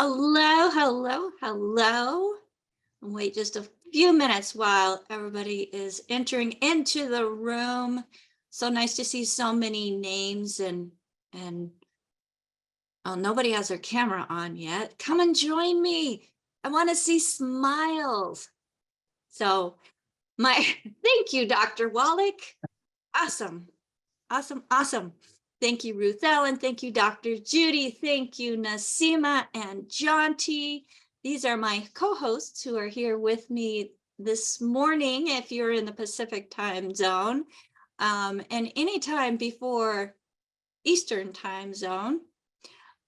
Hello, hello, hello. Wait just a few minutes while everybody is entering into the room. So nice to see so many names and oh, nobody has their camera on yet. Come and join me. I want to see smiles. So thank you, Dr. Wallach. Awesome. Awesome, awesome. Thank you, Ruth Ellen. Thank you, Dr. Judy. Thank you, Nasima and Jonty. These are my co-hosts who are here with me this morning if you're in the Pacific time zone, and anytime before Eastern time zone.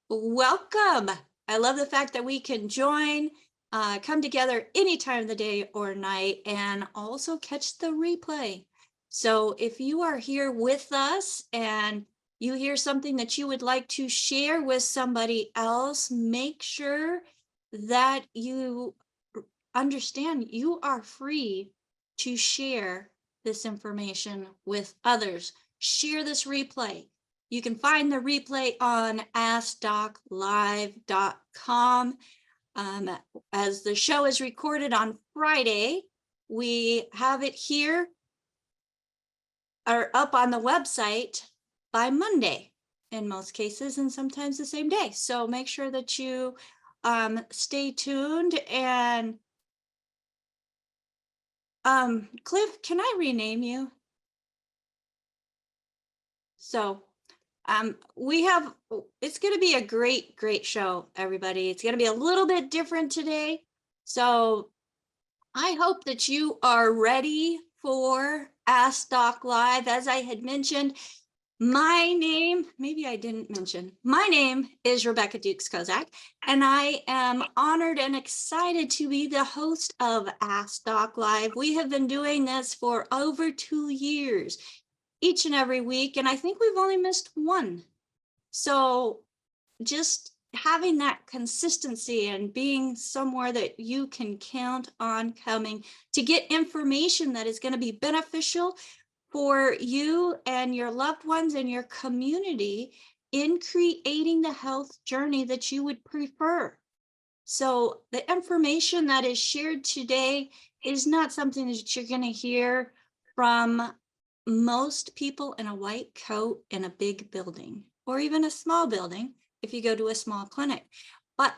Welcome. I love the fact that we can join, come together any time of the day or night, and also catch the replay. So if you are here with us and you hear something that you would like to share with somebody else, make sure that you understand you are free to share this information with others. Share this replay. You can find the replay on askdoclive.com. As the show is recorded on Friday, we have it here or up on the website by Monday in most cases, and sometimes the same day. So make sure that you stay tuned. And Cliff, can I rename you? So it's going to be a great show, everybody. It's going to be a little bit different today. So I hope that you are ready for Ask Doc Live. As I had mentioned, my name is Rebecca Dukes-Kozak, and I am honored and excited to be the host of Ask Doc Live. We have been doing this for over 2 years, each and every week, and I think we've only missed one. So just having that consistency and being somewhere that you can count on coming to get information that is going to be beneficial for you and your loved ones and your community in creating the health journey that you would prefer. So the information that is shared today is not something that you're going to hear from most people in a white coat in a big building or even a small building if you go to a small clinic. But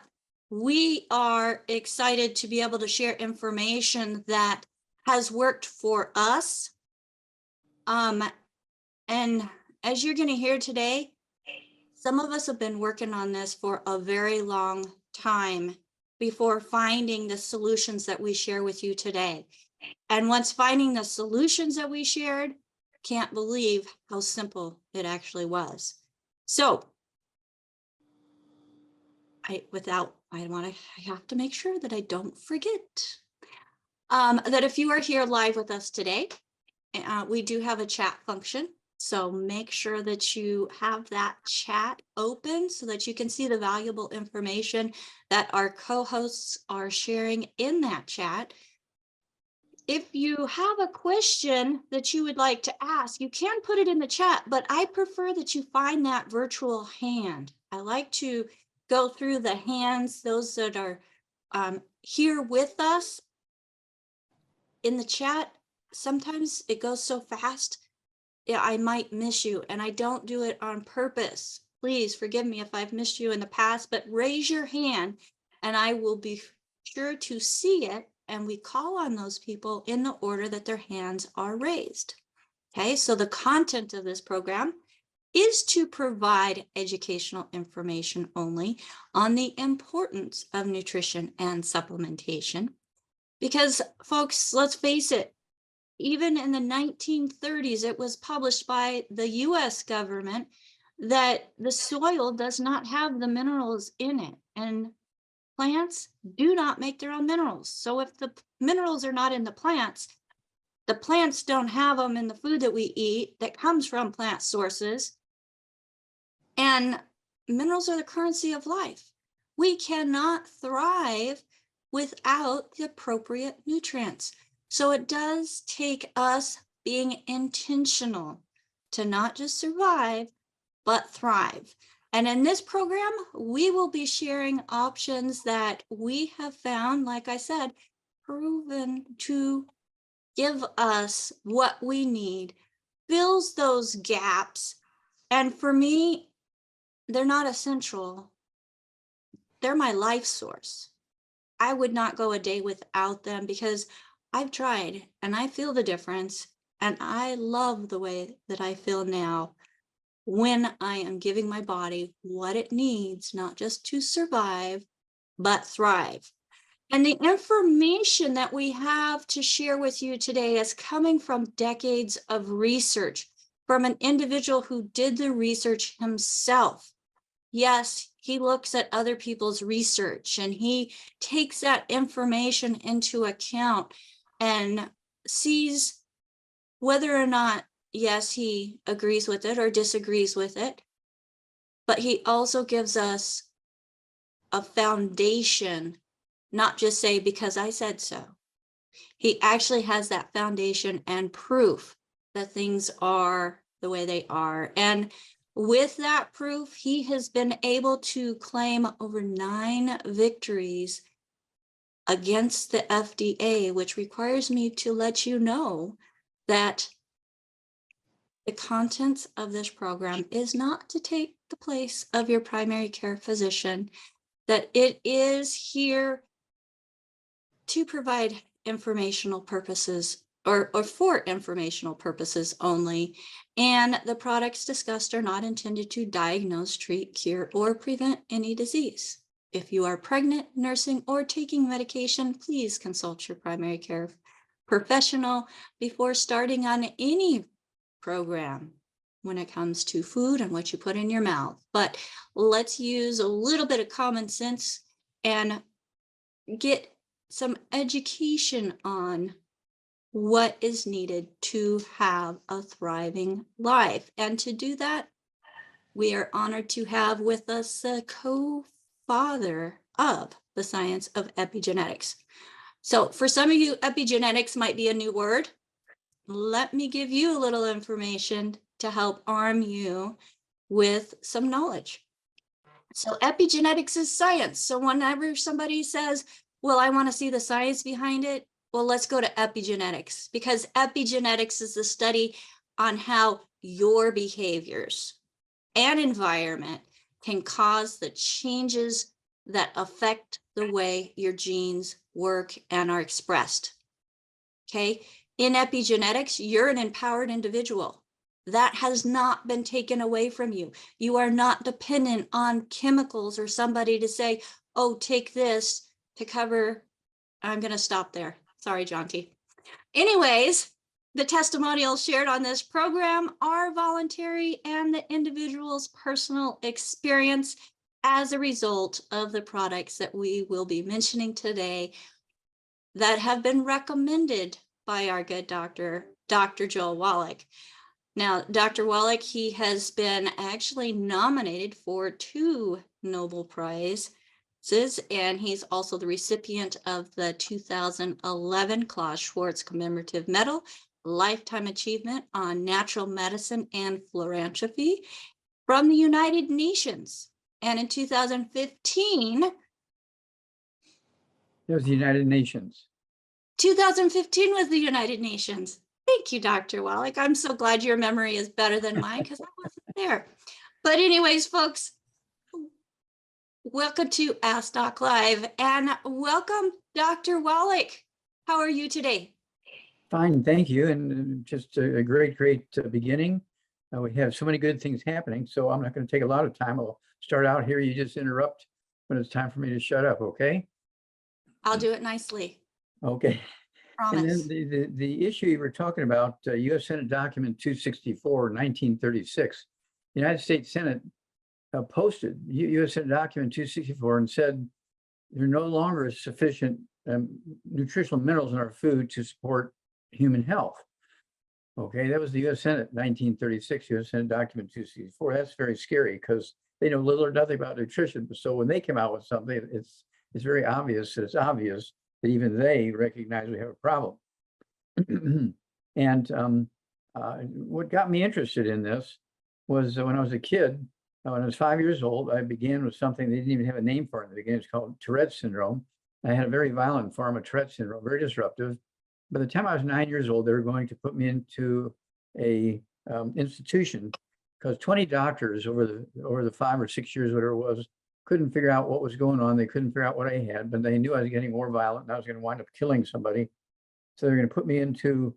we are excited to be able to share information that has worked for us. And as you're going to hear today, some of us have been working on this for a very long time before finding the solutions that we share with you today. And once finding the solutions that we shared, can't believe how simple it actually was. So I have to make sure that I don't forget that if you are here live with us today, we do have a chat function. So make sure that you have that chat open so that you can see the valuable information that our co-hosts are sharing in that chat. If you have a question that you would like to ask, you can put it in the chat, but I prefer that you find that virtual hand. I like to go through the hands, those that are here with us in the chat. Sometimes it goes so fast, I might miss you, and I don't do it on purpose. Please forgive me if I've missed you in the past, but raise your hand and I will be sure to see it. And we call on those people in the order that their hands are raised. Okay, so the content of this program is to provide educational information only on the importance of nutrition and supplementation. Because folks, let's face it, even in the 1930s, it was published by the US government that the soil does not have the minerals in it. And plants do not make their own minerals. So if the minerals are not in the plants don't have them in the food that we eat that comes from plant sources. And minerals are the currency of life. We cannot thrive without the appropriate nutrients. So it does take us being intentional to not just survive, but thrive. And in this program, we will be sharing options that we have found, like I said, proven to give us what we need, fills those gaps. And for me, they're not essential. They're my life source. I would not go a day without them because I've tried and I feel the difference. And I love the way that I feel now when I am giving my body what it needs, not just to survive, but thrive. And the information that we have to share with you today is coming from decades of research from an individual who did the research himself. Yes, he looks at other people's research and he takes that information into account and sees whether or not, yes, he agrees with it or disagrees with it, but he also gives us a foundation, not just say, because I said so. He actually has that foundation and proof that things are the way they are. And with that proof, he has been able to claim over 9 victories against the FDA, which requires me to let you know that the contents of this program is not to take the place of your primary care physician, that it is here to provide informational purposes or for informational purposes only. And the products discussed are not intended to diagnose, treat, cure, or prevent any disease. If you are pregnant, nursing, or taking medication, please consult your primary care professional before starting on any program when it comes to food and what you put in your mouth. But let's use a little bit of common sense and get some education on what is needed to have a thriving life. And to do that, we are honored to have with us the co-father of the science of epigenetics. So for some of you, epigenetics might be a new word. Let me give you a little information to help arm you with some knowledge. So epigenetics is science. So whenever somebody says, well, I want to see the science behind it, well, let's go to epigenetics, because epigenetics is the study on how your behaviors and environment can cause the changes that affect the way your genes work and are expressed. Okay. In epigenetics, you're an empowered individual. That has not been taken away from you. You are not dependent on chemicals or somebody to say, oh, take this to cover. I'm going to stop there. Sorry, Jonty. Anyways, the testimonials shared on this program are voluntary and the individual's personal experience as a result of the products that we will be mentioning today that have been recommended by our good doctor, Dr. Joel Wallach. Now, Dr. Wallach, he has been actually nominated for 2 Nobel Prizes, and he's also the recipient of the 2011 Klaus Schwarz Commemorative Medal, Lifetime Achievement on Natural Medicine and Philanthropy from the United Nations. And in 2015, it was the United Nations. 2015 was the United Nations. Thank you, Dr. Wallach. I'm so glad your memory is better than mine because I wasn't there. But anyways, folks, welcome to Ask Doc Live and welcome, Dr. Wallach. How are you today? Fine, thank you. And just a great beginning. We have so many good things happening, so I'm not going to take a lot of time. I'll start out here. You just interrupt when it's time for me to shut up, okay? I'll do it nicely. Okay. Promise. And then the issue you were talking about, U.S. Senate Document 264, 1936, the United States Senate posted U.S. Senate Document 264 and said there no longer is sufficient nutritional minerals in our food to support human health. Okay, that was the U.S. Senate 1936, U.S. Senate Document 264. That's very scary because they know little or nothing about nutrition. So when they come out with something, it's very obvious that it's obvious that even they recognize we have a problem. And what got me interested in this was when I was a kid, When I was 5 years old, I began with something they didn't even have a name for it in the beginning. It's called Tourette's syndrome. I had a very violent form of Tourette's syndrome, very disruptive. By the time I was 9 years old, they were going to put me into a institution because 20 doctors over the 5 or 6 years, whatever it was, couldn't figure out what was going on. They couldn't figure out what I had, but they knew I was getting more violent and I was going to wind up killing somebody. So they're going to put me into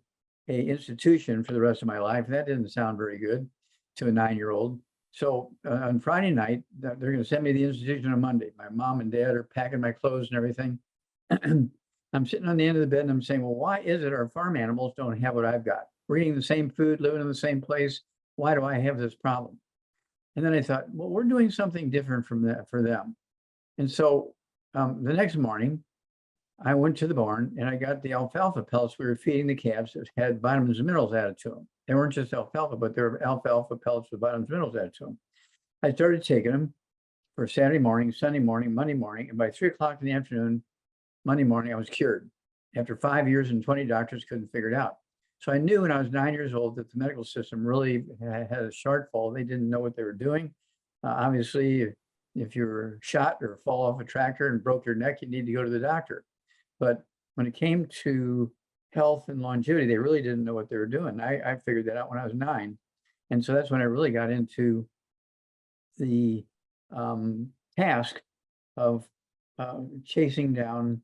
a institution for the rest of my life. That didn't sound very good to a 9-year-old. So on Friday night, they're going to send me to the institution on Monday. My mom and dad are packing my clothes and everything. I'm sitting on the end of the bed and I'm saying, well, why is it our farm animals don't have what I've got? We're eating the same food, living in the same place. Why do I have this problem? And then I thought, well, we're doing something different from that for them. And so the next morning, I went to the barn and I got the alfalfa pellets we were feeding the calves that had vitamins and minerals added to them. They weren't just alfalfa, but they were alfalfa pellets with vitamins and minerals added to them. I started taking them for Saturday morning, Sunday morning, Monday morning, and by 3 o'clock in the afternoon, Monday morning, I was cured. After 5 years and 20 doctors couldn't figure it out. So I knew when I was 9 years old that the medical system really had a shortfall. They didn't know what they were doing. Obviously, if you were shot or fall off a tractor and broke your neck, you need to go to the doctor. But when it came to health and longevity, they really didn't know what they were doing. I figured that out when I was 9. And so that's when I really got into the task of chasing down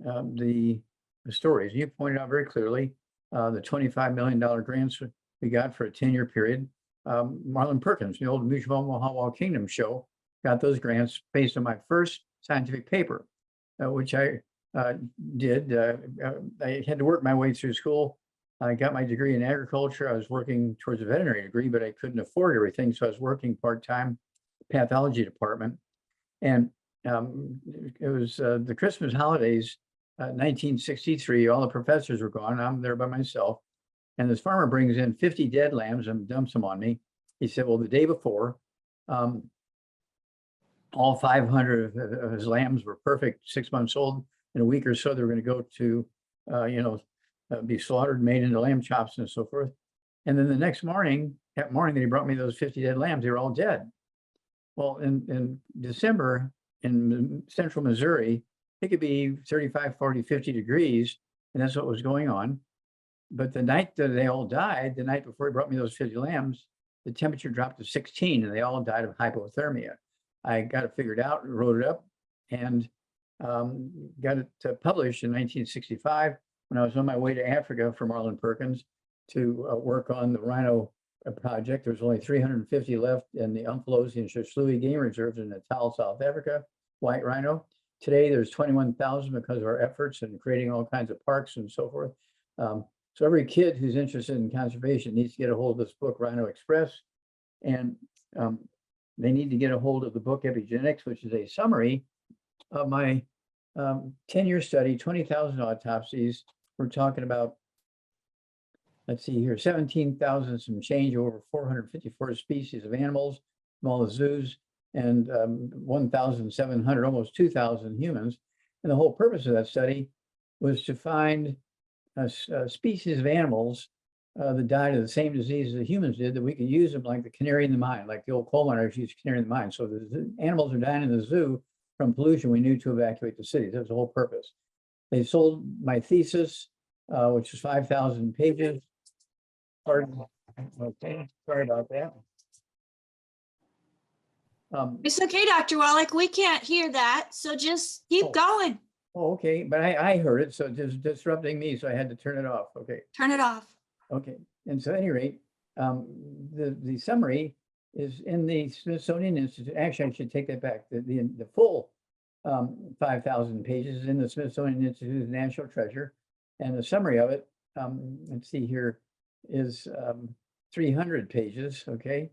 the stories. You pointed out very clearly the $25 million grants we got for a 10-year period. Marlon Perkins, the old Mutual Wallach Kingdom show, got those grants based on my first scientific paper, which I did. I had to work my way through school. I got my degree in agriculture. I was working towards a veterinary degree, but I couldn't afford everything. So I was working part-time pathology department. And it was the Christmas holidays, 1963. All the professors were gone. I'm there by myself. And this farmer brings in 50 dead lambs and dumps them on me. He said, well, the day before, all 500 of his lambs were perfect, 6 months old. In a week or so, they were going to go to, be slaughtered, made into lamb chops and so forth. And then the next morning, that morning that he brought me those 50 dead lambs, they were all dead. Well, in December in central Missouri, it could be 35, 40, 50 degrees, and that's what was going on. But the night that they all died, the night before he brought me those 50 lambs, the temperature dropped to 16 and they all died of hypothermia. I got it figured out, wrote it up, and got it published in 1965 when I was on my way to Africa for Marlon Perkins to work on the rhino project. There's only 350 left in the Umfolozi and Shoshului game reserves in Natal, South Africa, white rhino. Today, there's 21,000 because of our efforts in creating all kinds of parks and so forth. So every kid who's interested in conservation needs to get a hold of this book, Rhino Express, and they need to get a hold of the book Epigenetics, which is a summary of my 10-year study, 20,000 autopsies. We're talking about, let's see here, 17,000 some change over 454 species of animals from all the zoos, and 1,700, almost 2,000 humans. And the whole purpose of that study was to find species of animals that died of the same diseases that humans did, that we could use them like the canary in the mine, like the old coal miners used canary in the mine. So the animals are dying in the zoo from pollution. We knew to evacuate the cities. That was the whole purpose. They sold my thesis, which is 5,000 pages. Pardon. Okay, sorry about that. It's okay, Dr. Wallach. We can't hear that. So just keep going. Oh, okay, but I heard it, so it was disrupting me, so I had to turn it off. Okay. Turn it off. Okay, and so at any rate, the summary is in the Smithsonian Institute. Actually, I should take that back. The full 5,000 pages is in the Smithsonian Institute of National Treasure, and the summary of it, let's see here, is 300 pages. Okay,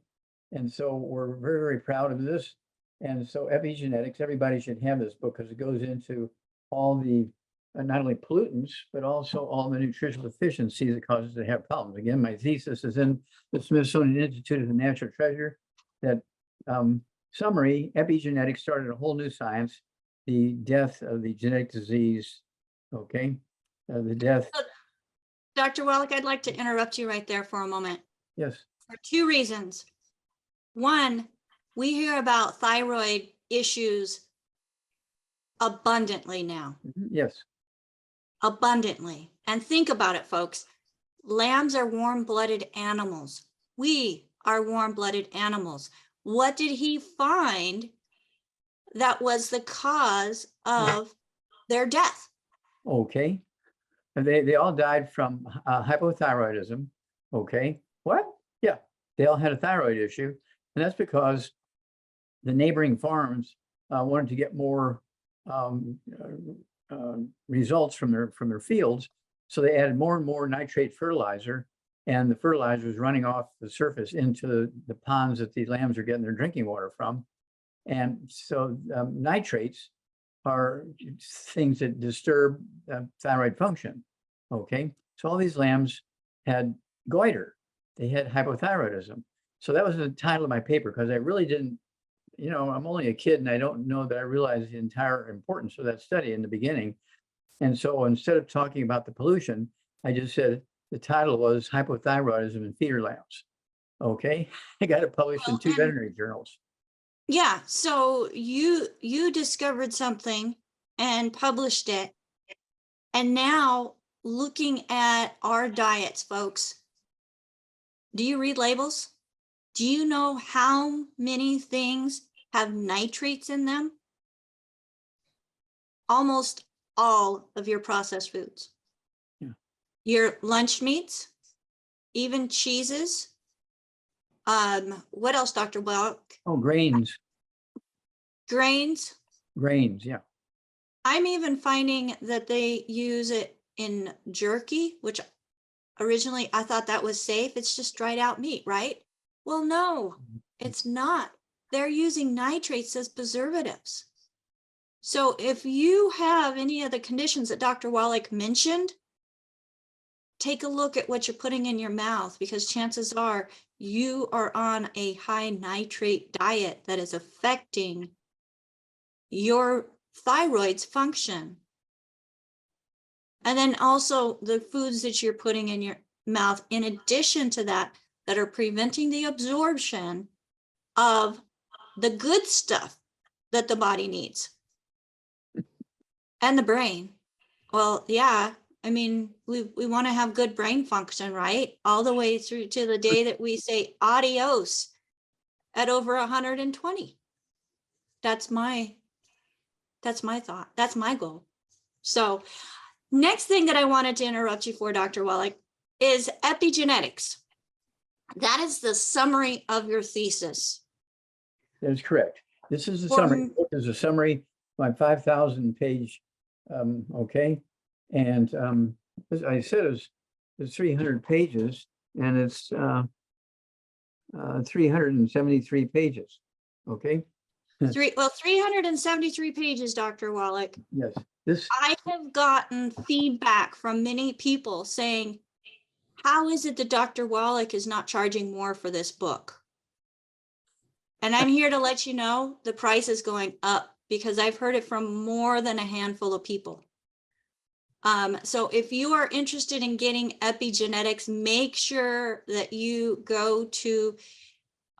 and so we're very, very proud of this. And so epigenetics, everybody should have this book because it goes into all the not only pollutants, but also all the nutritional deficiencies that causes to have problems. Again, my thesis is in the Smithsonian Institute of the Natural Treasure. That summary, epigenetics started a whole new science, the death of the genetic disease, okay? The death. Dr. Wallach, I'd like to interrupt you right there for a moment. Yes. For two reasons. One, We hear about thyroid issues abundantly now, Yes. abundantly. And think about it, folks. Lambs are warm-blooded animals. We are warm-blooded animals. What did he find that was the cause of their death? Okay. And they all died from hypothyroidism. Okay. What? Yeah. They all had a thyroid issue. And that's because the neighboring farms wanted to get more results from their fields. So they added more and more nitrate fertilizer, and the fertilizer is running off the surface into the ponds that the lambs are getting their drinking water from. And so nitrates are things that disturb thyroid function. Okay, so all these lambs had goiter. They had hypothyroidism. So that was the title of my paper, because I really didn't, I'm only a kid and I don't know that I realized the entire importance of that study in the beginning. And so instead of talking about the pollution, I just said the title was Hypothyroidism in Feeder Lambs. Okay, I got it published in 2 veterinary journals. Yeah, so you discovered something and published it. And now looking at our diets, folks, do you read labels? Do you know how many things have nitrates in them? Almost all of your processed foods. Yeah. Your lunch meats, even cheeses. What else, Dr. Wallach? Oh, grains. Grains. Grains, yeah. I'm even finding that they use it in jerky, which originally I thought that was safe. It's just dried out meat, right? Well, no, it's not. They're using nitrates as preservatives. So if you have any of the conditions that Dr. Wallach mentioned, take a look at what you're putting in your mouth, because chances are you are on a high nitrate diet that is affecting your thyroid's function. And then also the foods that you're putting in your mouth, in addition to that, that are preventing the absorption of the good stuff that the body needs. And the brain. Well, yeah, I mean, we want to have good brain function, right? All the way through to the day that we say adios at over 120. That's my thought. That's my goal. So next thing that I wanted to interrupt you for, Dr. Wallach, is epigenetics. That is the summary of your thesis. That is correct. This is the summary. This is a summary, my 5,000 page, okay. And as I said, it's 300 pages, and it's 373 pages, okay? 373 pages, Dr. Wallach. Yes. I have gotten feedback from many people saying, how is it that Dr. Wallach is not charging more for this book? And I'm here to let you know the price is going up, because I've heard it from more than a handful of people. So if you are interested in getting epigenetics, make sure that you go to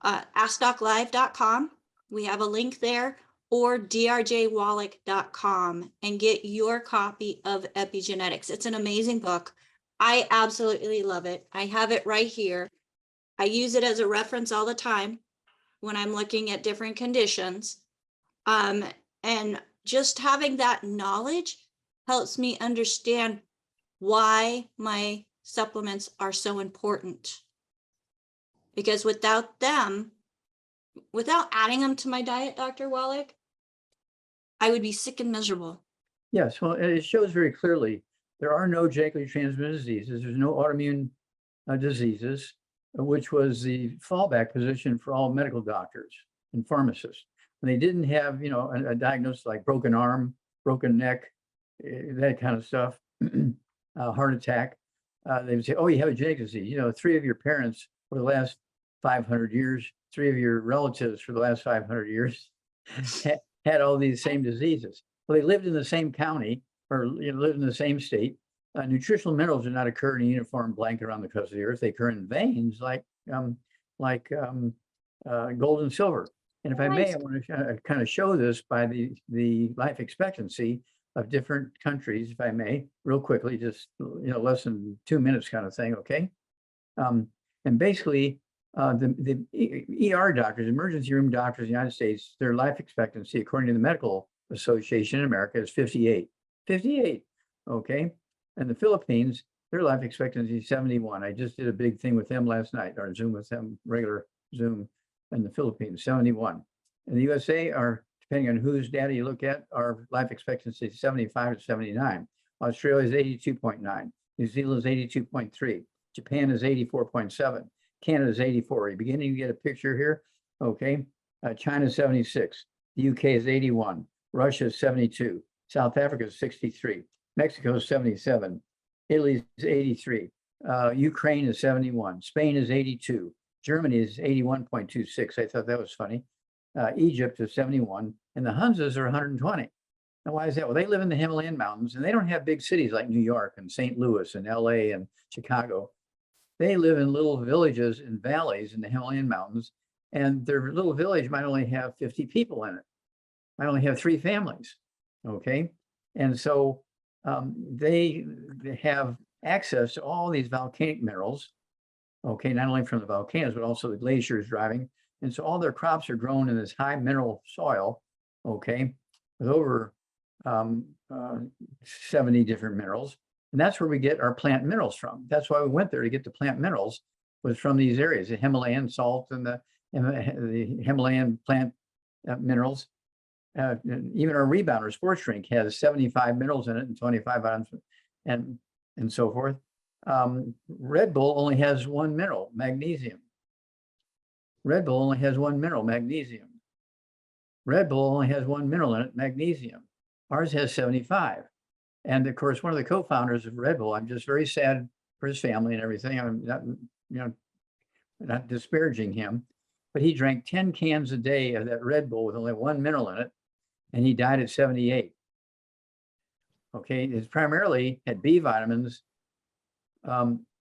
askdoclive.com. We have a link there, or drjwallach.com, and get your copy of epigenetics. It's an amazing book. I absolutely love it. I have it right here. I use it as a reference all the time when I'm looking at different conditions. And just having that knowledge helps me understand why my supplements are so important. Because without them, without adding them to my diet, Dr. Wallach, I would be sick and miserable. Yes, well, it shows very clearly there are no genetically transmitted diseases. There's no autoimmune diseases, which was the fallback position for all medical doctors and pharmacists. And they didn't have, a diagnosis like broken arm, broken neck, that kind of stuff, heart attack. They would say, oh, you have a genetic disease. 3 of your parents for the last 500 years, 3 of your relatives for the last 500 years had all these same diseases. Well, they lived in the same county, or lived in the same state. Nutritional minerals do not occur in a uniform blanket around the crust of the earth. They occur in veins like gold and silver. And if I may, Nice. I want to kind of show this by the life expectancy of different countries, if I may, real quickly, just, less than 2 minutes kind of thing, okay? And basically, the ER doctors, emergency room doctors in the United States, their life expectancy, according to the Medical Association in America, is 58. 58, okay? And the Philippines, their life expectancy is 71. I just did a big thing with them last night, or Zoom with them, regular Zoom in the Philippines, 71. And the USA are, depending on whose data you look at, our life expectancy is 75 to 79. Australia is 82.9. New Zealand is 82.3. Japan is 84.7. Canada is 84. Are you beginning to get a picture here? Okay. China is 76. The UK is 81. Russia is 72. South Africa is 63. Mexico is 77. Italy is 83. Ukraine is 71. Spain is 82. Germany is 81.26. I thought that was funny. Egypt is 71. And the Hunzas are 120. Now, why is that? Well, they live in the Himalayan mountains and they don't have big cities like New York and St. Louis and LA and Chicago. They live in little villages and valleys in the Himalayan mountains, and their little village might only have 50 people in it. Might only have 3 families, okay? And so they have access to all these volcanic minerals, okay, not only from the volcanoes, but also the glaciers driving. And so all their crops are grown in this high mineral soil, okay, with over 70 different minerals. And that's where we get our plant minerals from. That's why we went there to get the plant minerals, was from these areas, the Himalayan salt and the Himalayan plant minerals. Even our rebounder sports drink has 75 minerals in it and 25 items and so forth. Red Bull only has 1 mineral, magnesium. Red Bull only has 1 mineral, magnesium. Red Bull only has 1 mineral in it, magnesium. Ours has 75. And of course, one of the co-founders of Red Bull, I'm just very sad for his family and everything. I'm not, not disparaging him, but he drank 10 cans a day of that Red Bull with only 1 mineral in it, and he died at 78. Okay, it's primarily had B vitamins,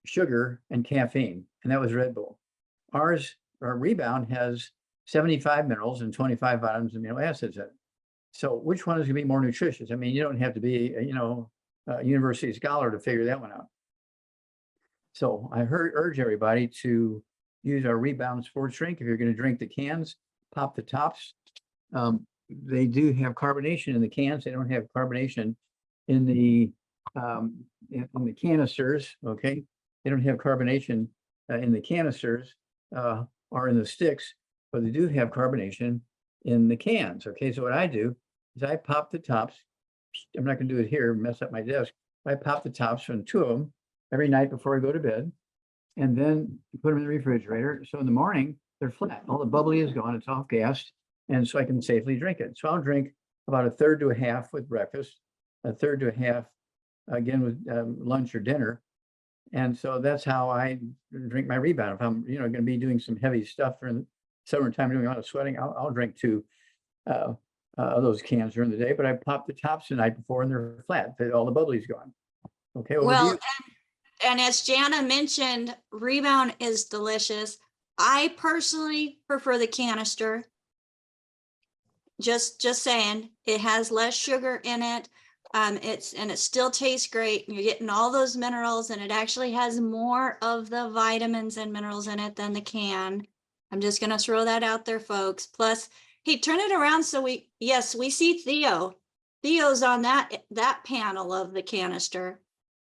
sugar, and caffeine, and that was Red Bull. Our Rebound has 75 minerals and 25 vitamins and amino acids in it. So which one is going to be more nutritious? I mean, you don't have to be, a university scholar to figure that one out. So I urge everybody to use our Rebound sports drink. If you're going to drink the cans, pop the tops. They do have carbonation in the cans. They don't have carbonation in the canisters. Okay, they don't have carbonation in the canisters or in the sticks, but they do have carbonation in the cans. Okay, so what I do is I pop the tops. I'm not going to do it here, mess up my desk. I pop the tops from 2 of them every night before I go to bed, and then put them in the refrigerator. So in the morning, they're flat. All the bubbly is gone. It's off gassed, and so I can safely drink it. So I'll drink about 1/3 to 1/2 with breakfast, 1/3 to 1/2 again with lunch or dinner. And so that's how I drink my Rebound. If I'm, going to be doing some heavy stuff during the summertime, doing a lot of sweating, I'll drink 2 of those cans during the day, but I pop the tops the night before and they're flat. All the bubbly's gone. Okay. Well, and as Jana mentioned, Rebound is delicious. I personally prefer the canister. Just saying, it has less sugar in it. It still tastes great. You're getting all those minerals, and it actually has more of the vitamins and minerals in it than the can. I'm just going to throw that out there, folks. Plus, hey, turn it around so we see Theo. Theo's on that panel of the canister.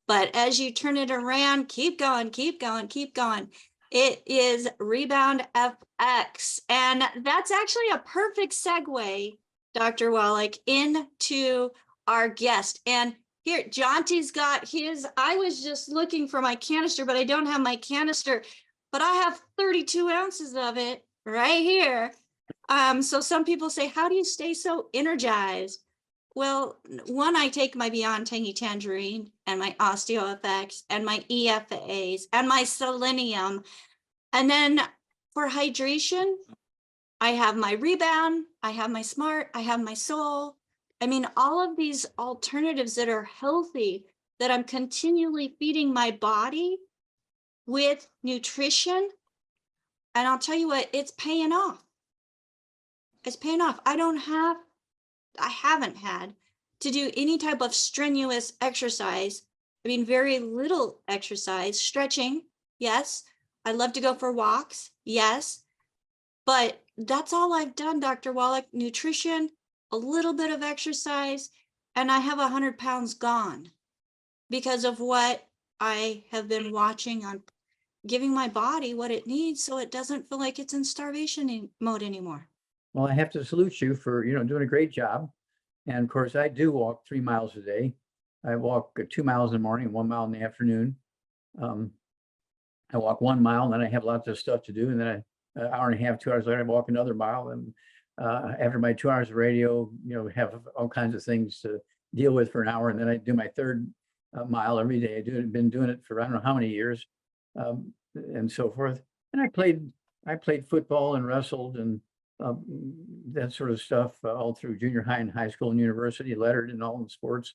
But as you turn it around, keep going, keep going, keep going. It is Rebound FX. And that's actually a perfect segue, Dr. Wallach, into our guest. And here, Jonty's got his. I was just looking for my canister, but I don't have my canister. But I have 32 ounces of it right here. So some people say, how do you stay so energized? Well, one, I take my Beyond Tangy Tangerine and my OsteoFX and my EFAs and my selenium. And then for hydration, I have my Rebound, I have my Smart, I have my Soul. I mean, all of these alternatives that are healthy, that I'm continually feeding my body with nutrition. And I'll tell you what, it's paying off. It's paying off. I haven't had to do any type of strenuous exercise. I mean, very little exercise, stretching. Yes. I love to go for walks. Yes. But that's all I've done, Dr. Wallach. Nutrition, a little bit of exercise, and I have 100 pounds gone because of what I have been watching on giving my body what it needs so it doesn't feel like it's in starvation mode anymore. Well, I have to salute you for, doing a great job. And of course, I do walk 3 miles a day. I walk 2 miles in the morning, 1 mile in the afternoon. I walk 1 mile, and then I have lots of stuff to do. And then an hour and a half, 2 hours later, I walk another mile. And after my 2 hours of radio, have all kinds of things to deal with for an hour. And then I do my third mile every day. Been doing it for I don't know how many years, and so forth. And I played football and wrestled and that sort of stuff all through junior high and high school and university, lettered in all the sports,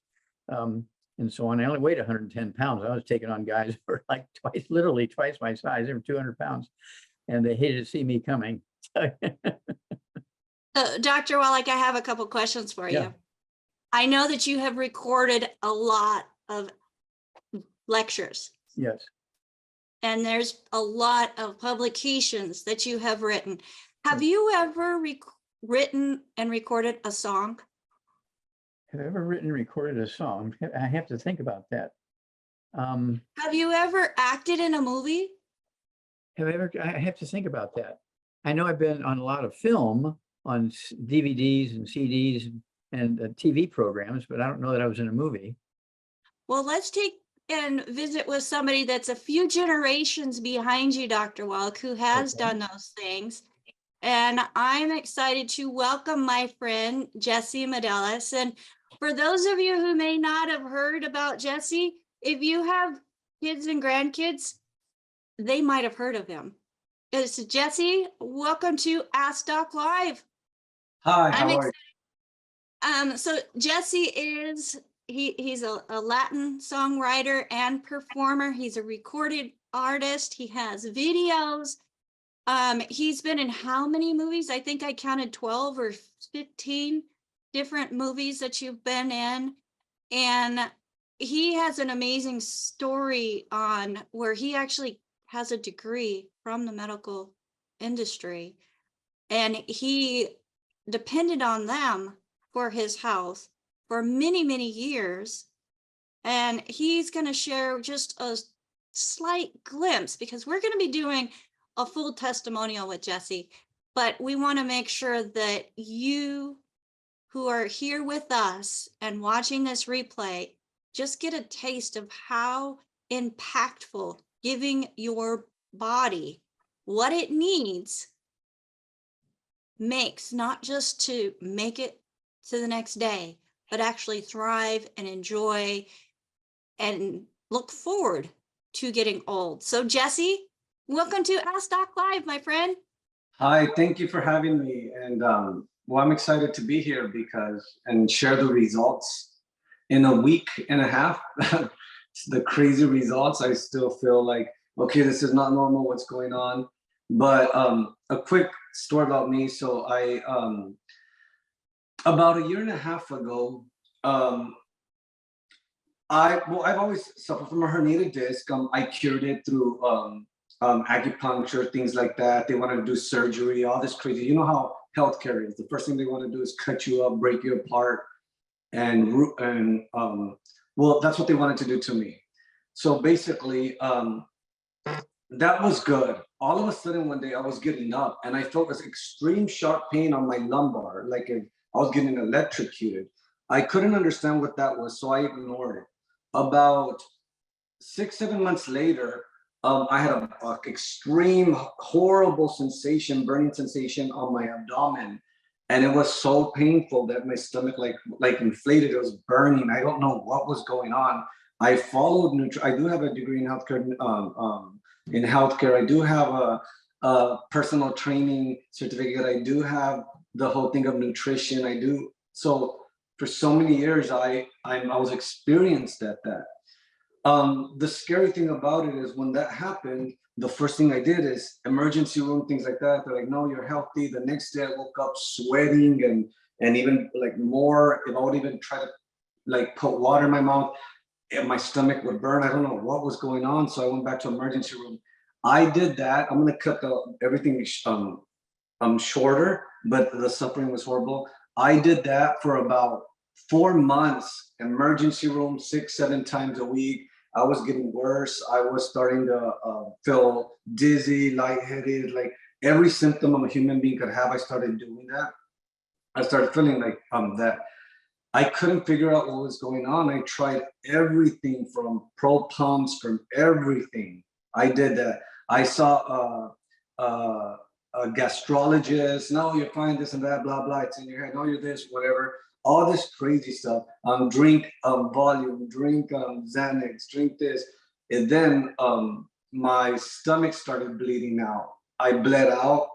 and so on. I only weighed 110 pounds. I was taking on guys who were like literally twice my size. They were 200 pounds, and they hated to see me coming. Dr. Wallach, I have a couple questions for you. Yeah. I know that you have recorded a lot of lectures. Yes. And there's a lot of publications that you have written. Have you ever written and recorded a song? Have I ever written and recorded a song? I have to think about that. Have you ever acted in a movie? I have to think about that. I know I've been on a lot of film, on DVDs and CDs and TV programs, but I don't know that I was in a movie. Well, let's take and visit with somebody that's a few generations behind you, Dr. Wallach, who has done those things. And I'm excited to welcome my friend, Jesse Medeles. And for those of you who may not have heard about Jesse, if you have kids and grandkids, they might have heard of him. It's Jesse. Welcome to Ask Doc Live. Hi, how are you? So Jesse is, he's a Latin songwriter and performer. He's a recorded artist. He has videos. He's been in how many movies? I think I counted 12 or 15 different movies that you've been in. And he has an amazing story on where he actually has a degree from the medical industry. And he depended on them for his health for many, many years. And he's going to share just a slight glimpse because we're going to be doing a full testimonial with Jesse, but we want to make sure that you who are here with us and watching this replay just get a taste of how impactful giving your body what it needs makes, not just to make it to the next day, but actually thrive and enjoy and look forward to getting old. So Jesse, welcome to Ask Doc Live, my friend. Hi, thank you for having me. And well, I'm excited to be here and share the results. In a week and a half, the crazy results, I still feel like, okay, this is not normal, what's going on? But a quick story about me. So I, about a year and a half ago, I've always suffered from a herniated disc. I cured it through acupuncture, things like that. They wanted to do surgery, all this crazy. You know how healthcare is. The first thing they want to do is cut you up, break you apart, and well, that's what they wanted to do to me. So basically, that was good. All of a sudden, one day I was getting up and I felt this extreme sharp pain on my lumbar, like I was getting electrocuted. I couldn't understand what that was, so I ignored it. About 6-7 months later, I had an extreme, horrible sensation, burning sensation on my abdomen. And it was so painful that my stomach like inflated, it was burning. I don't know what was going on. I followed, I do have a degree in healthcare, I do have a personal training certificate. I do have the whole thing of nutrition. I do. So for so many years, I was experienced at that. The scary thing about it is when that happened, the first thing I did is emergency room, things like that. They're like, no, you're healthy. The next day I woke up sweating and even like more, if I would even try to like put water in my mouth, and my stomach would burn. I don't know what was going on. So I went back to emergency room. I did that. I'm gonna cut everything shorter, but the suffering was horrible. I did that for about 4 months, emergency room 6-7 times a week. I was getting worse. I was starting to feel dizzy, lightheaded, like every symptom of a human being could have. I started doing that. I started feeling like that. I couldn't figure out what was going on. I tried everything from pro pumps, from everything. I did that. I saw a gastrologist. No, you're fine, this and that, blah, blah. It's in your head. No, you're this, whatever. All this crazy stuff. Drink volume, drink Xanax, drink this. And then my stomach started bleeding out. I bled out.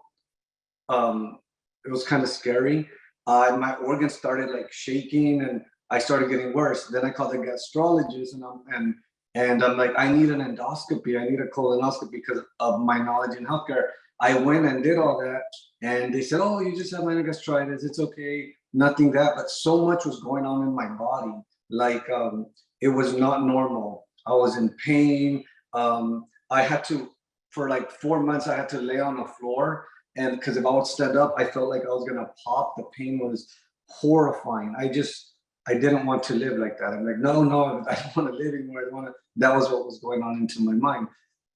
It was kind of scary. My organs started like shaking and I started getting worse. Then I called the gastrologist and I'm like, I need an endoscopy. I need a colonoscopy because of my knowledge in healthcare. I went and did all that and they said, oh, you just have minor gastritis. It's okay. Nothing that, but so much was going on in my body. Like it was not normal. I was in pain. I had to, for like 4 months, I had to lay on the floor. And because if I would stand up, I felt like I was gonna pop. The pain was horrifying. I didn't want to live like that. I'm like, no, I don't want to live anymore. That was what was going on into my mind.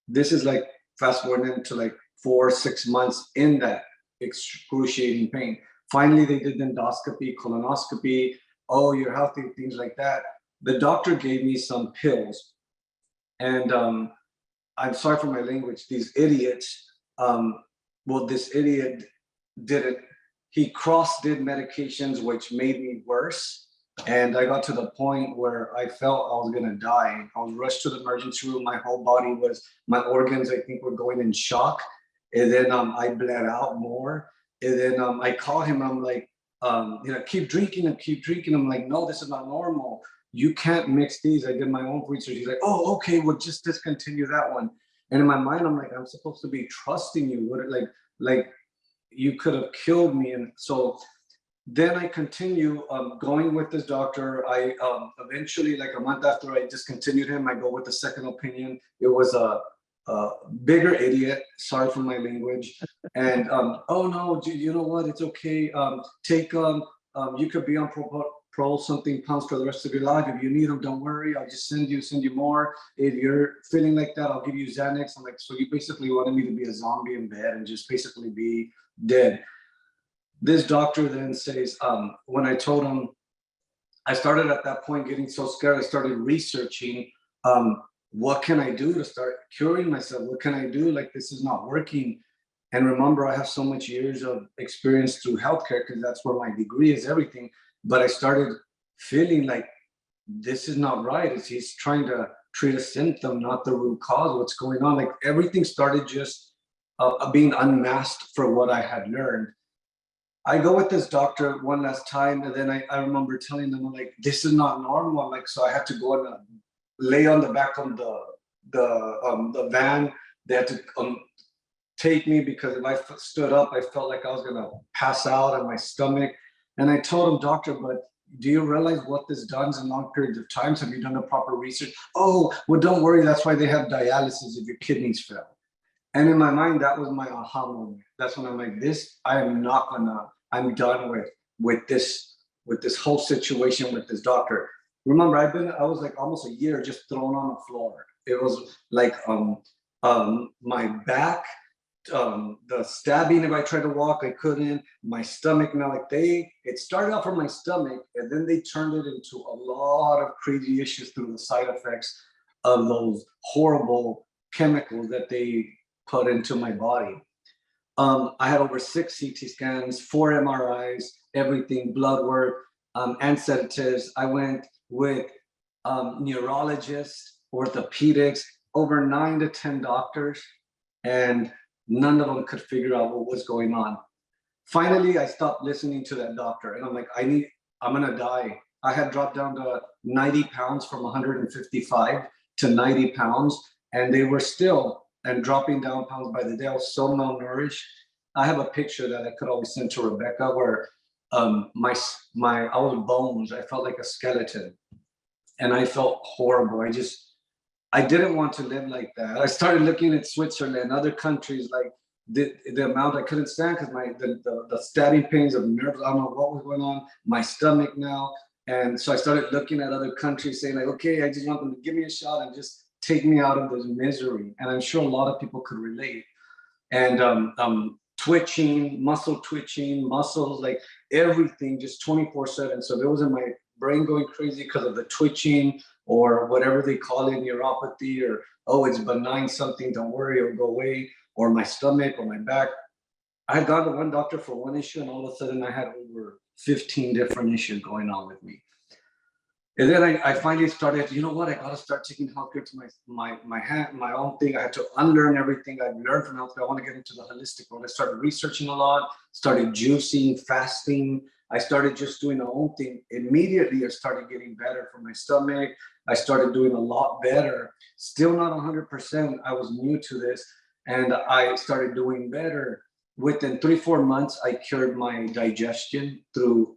This is like fast forward into like 4-6 months in that excruciating pain. Finally, they did the endoscopy, colonoscopy. Oh, you're healthy, things like that. The doctor gave me some pills. And I'm sorry for my language, these idiots, well, this idiot did it. He cross-did medications, which made me worse. And I got to the point where I felt I was gonna die. I was rushed to the emergency room. My whole body was, my organs, I think, were going in shock. And then I bled out more. And then I called him. I'm like, keep drinking and keep drinking. I'm like, no, this is not normal. You can't mix these. I did my own research. He's like, oh, okay, well, just discontinue that one. And in my mind, I'm like, I'm supposed to be trusting you. What, like you could have killed me. And so then I continue going with this doctor. I eventually, like a month after I discontinued him, I go with the second opinion. It was a bigger idiot. Sorry for my language. And oh no, you know what? It's okay. Take you could be on pro something pounds for the rest of your life. If you need them, don't worry. I'll just send you more. If you're feeling like that, I'll give you Xanax. I'm like, so you basically wanted me to be a zombie in bed and just basically be dead. This doctor then says, when I told him, I started at that point getting so scared, I started researching, what can I do to start curing myself? What can I do? Like, this is not working. And remember, I have so much years of experience through healthcare because that's where my degree is, everything. But I started feeling like this is not right. He's trying to treat a symptom, not the root cause, what's going on. Like everything started just being unmasked for what I had learned. I go with this doctor one last time, and then I remember telling them, I'm like, this is not normal. I'm like, so I had to go and lay on the back of the van. They had to take me because if I stood up, I felt like I was gonna pass out on my stomach. And I told him, doctor, but do you realize what this does in long periods of time? Have you done the proper research? Oh, well, don't worry. That's why they have dialysis if your kidneys fail. And in my mind, that was my aha moment. That's when I'm like, I'm done with this whole situation with this doctor. Remember, I was like almost a year just thrown on the floor. It was like my back, the stabbing. If I tried to walk, I couldn't. My stomach, now like it started off from my stomach, and then they turned it into a lot of crazy issues through the side effects of those horrible chemicals that they put into my body. I had over 6 CT scans, 4 MRIs, everything, blood work, and sedatives. I went with neurologists, orthopedics, over 9 to 10 doctors, and none of them could figure out what was going on. Finally, I stopped listening to that doctor, and I'm like, I'm gonna die. I had dropped down to 90 pounds from 155 to 90 pounds, and they were still and dropping down pounds by the day. I was so malnourished. I have a picture that I could always send to Rebecca where my I was bones. I felt like a skeleton, and I felt horrible. I didn't want to live like that. I started looking at Switzerland, other countries, like the amount I couldn't stand because the stabbing pains of nerves. I don't know what was going on. My stomach now. And so I started looking at other countries saying like, okay, I just want them to give me a shot and just take me out of this misery. And I'm sure a lot of people could relate. And twitching, muscles, like everything, just 24/7. So there wasn't my brain going crazy because of the twitching or whatever they call it, neuropathy, or, oh, it's benign something, don't worry, it'll go away, or my stomach or my back. I had gone to one doctor for one issue, and all of a sudden I had over 15 different issues going on with me. And then I finally started, you know what, I gotta start taking healthcare to my own thing. I had to unlearn everything I've learned from healthcare. I want to get into the holistic world. I started researching a lot, started juicing, fasting. I started just doing my own thing. Immediately, I started getting better for my stomach. I started doing a lot better. Still not 100%. I was new to this, and I started doing better. Within 3-4 months, I cured my digestion through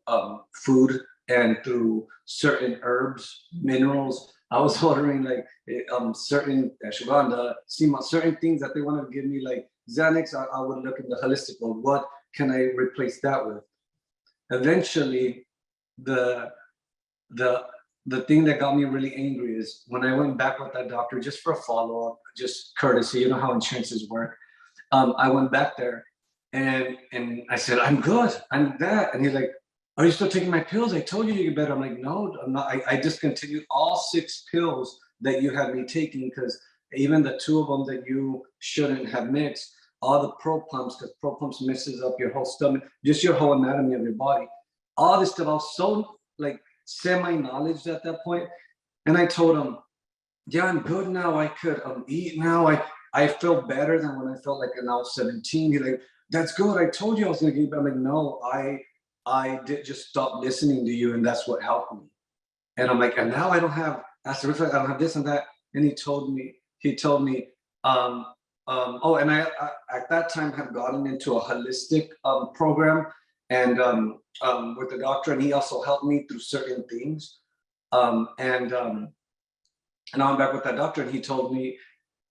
food and through certain herbs, minerals. I was ordering like certain ashwagandha, certain things that they wanted to give me, like Xanax. I would look in the holistic world. What can I replace that with? Eventually, the thing that got me really angry is when I went back with that doctor just for a follow-up, just courtesy. You know how insurances work. I went back there and I said, I'm good, I'm that. And he's like, are you still taking my pills? I told you to get better. I'm like, no, I'm not. I discontinued all 6 pills that you had me taking, because even the 2 of them that you shouldn't have mixed, all the pro pumps, because pro pumps messes up your whole stomach, just your whole anatomy of your body. All this stuff, I was so like semi-knowledge at that point. And I told him, yeah, I'm good now. I could eat now. I feel better than when I felt like when I was 17. He's like, that's good. I told you I was gonna get better. I'm like, no, I did just stop listening to you, and that's what helped me. And I'm like, and now I don't have acid reflux, I don't have this and that. And he told me, oh, and I at that time had gotten into a holistic program, and with the doctor, and he also helped me through certain things. And now I'm back with that doctor, and he told me,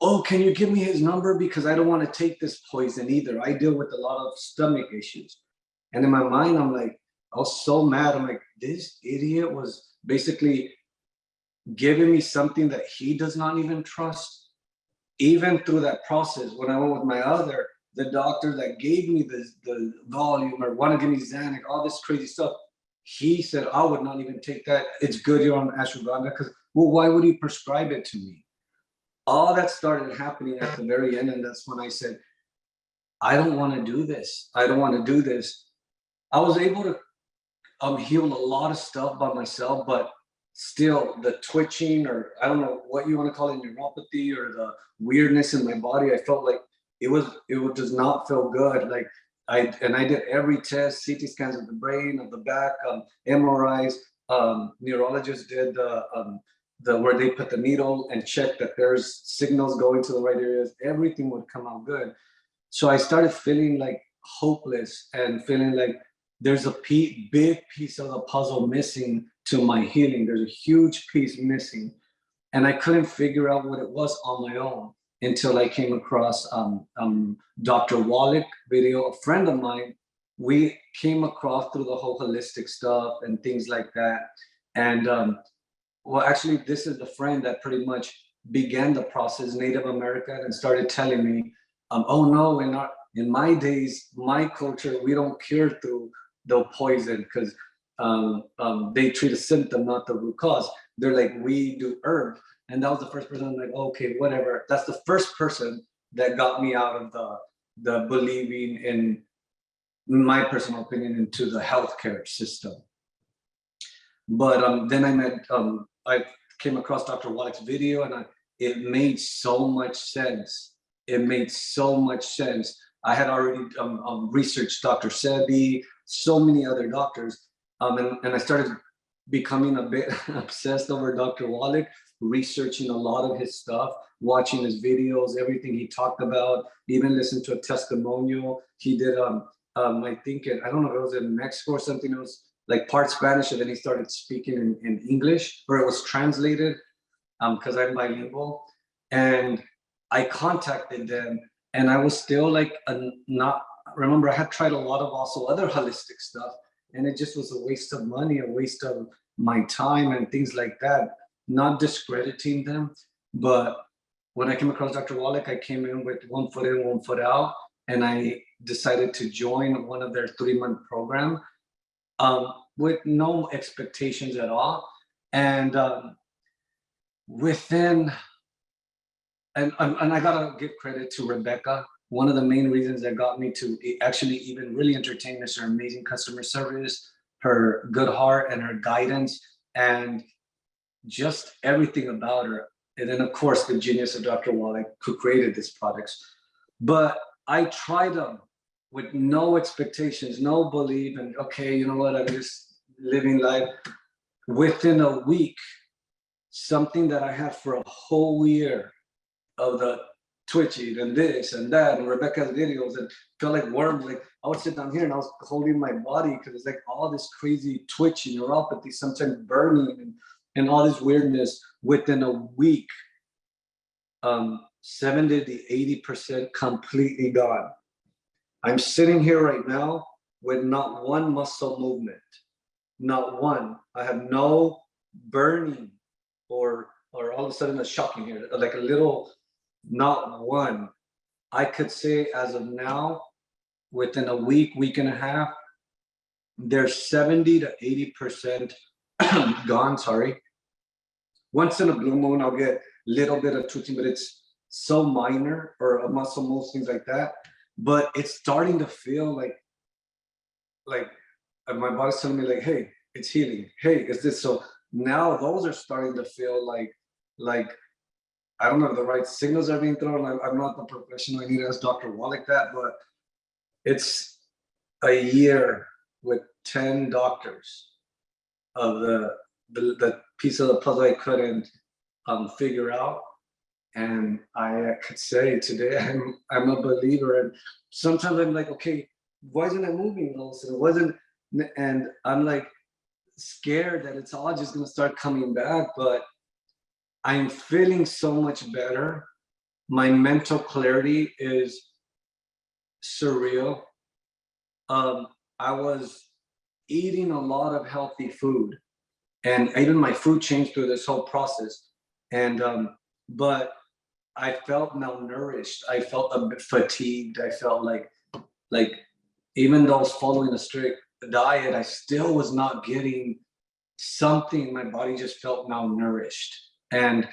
oh, can you give me his number? Because I don't want to take this poison either. I deal with a lot of stomach issues. And in my mind, I'm like, I was so mad. I'm like, this idiot was basically giving me something that he does not even trust. Even through that process, when I went with the doctor that gave me the volume or wanted to give me Xanax, all this crazy stuff, he said, I would not even take that. It's good you're on ashwagandha, because, well, why would he prescribe it to me? All that started happening at the very end. And that's when I said, I don't want to do this. I don't want to do this. I was able to heal a lot of stuff by myself, but still the twitching, or I don't know what you want to call it, neuropathy, or the weirdness in my body, I felt like it does not feel good. Like I did every test, CT scans of the brain, of the back, MRIs. Neurologists did the where they put the needle and check that there's signals going to the right areas. Everything would come out good. So I started feeling like hopeless and feeling like there's a big piece of the puzzle missing to my healing. There's a huge piece missing. And I couldn't figure out what it was on my own until I came across Dr. Wallach video, a friend of mine. We came across through the whole holistic stuff and things like that. And well, actually, this is the friend that pretty much began the process, Native American, and started telling me, oh no, in my days, my culture, we don't cure through the poison, because they treat a symptom, not the root cause. They're like, we do herb. And that was the first person. I'm like, okay, whatever. That's the first person that got me out of the believing, in my personal opinion, into the healthcare system. But then I came across Dr. Wallach's video, and it made so much sense. It made so much sense. I had already researched Dr. Sebi, so many other doctors, and I started becoming a bit obsessed over Dr. Wallach, researching a lot of his stuff, watching his videos, everything he talked about, even listened to a testimonial. He did, I think, I don't know if it was in Mexico or something. It was like part Spanish, and then he started speaking in English, or it was translated, because I'm bilingual. And I contacted them, and I was still like remember, I had tried a lot of also other holistic stuff, and it just was a waste of money, a waste of my time and things like that, not discrediting them. But when I came across Dr. Wallach, I came in with 1 foot in, 1 foot out, and I decided to join one of their 3-month program, with no expectations at all. And within, and I gotta give credit to Rebecca. One of the main reasons that got me to actually even really entertain is her amazing customer service, her good heart, and her guidance, and just everything about her. And then, of course, the genius of Dr. Wallach, who created these products. But I tried them with no expectations, no belief, and okay, you know what, I'm just living life. Within a week, something that I had for a whole year of the twitching and this and that, and Rebecca's videos, and felt like worms. Like I would sit down here and I was holding my body because it's like all this crazy twitching, neuropathy, sometimes burning, and all this weirdness. Within a week, 70 to 80% completely gone. I'm sitting here right now with not one muscle movement, not one. I have no burning or all of a sudden a shocking here, like a little, not one. I could say as of now, within a week, week and a half, there's 70 to 80% gone, sorry. Once in a blue moon, I'll get a little bit of twitching, but it's so minor, or a muscle moves, things like that. But it's starting to feel like my body's telling me like, hey, it's healing. Hey, is this so? Now those are starting to feel like I don't know if the right signals are being thrown. I'm not the professional. I need to ask Dr. Wallach that, but it's a year with 10 doctors of the piece of the puzzle I couldn't figure out. And I could say today I'm a believer. And sometimes I'm like, okay, why isn't it moving? It wasn't, and I'm like scared that it's all just gonna start coming back. But I'm feeling so much better. My mental clarity is surreal. I was eating a lot of healthy food, and even my food changed through this whole process. And but I felt malnourished. I felt a bit fatigued. I felt like even though I was following a strict diet, I still was not getting something. My body just felt malnourished. And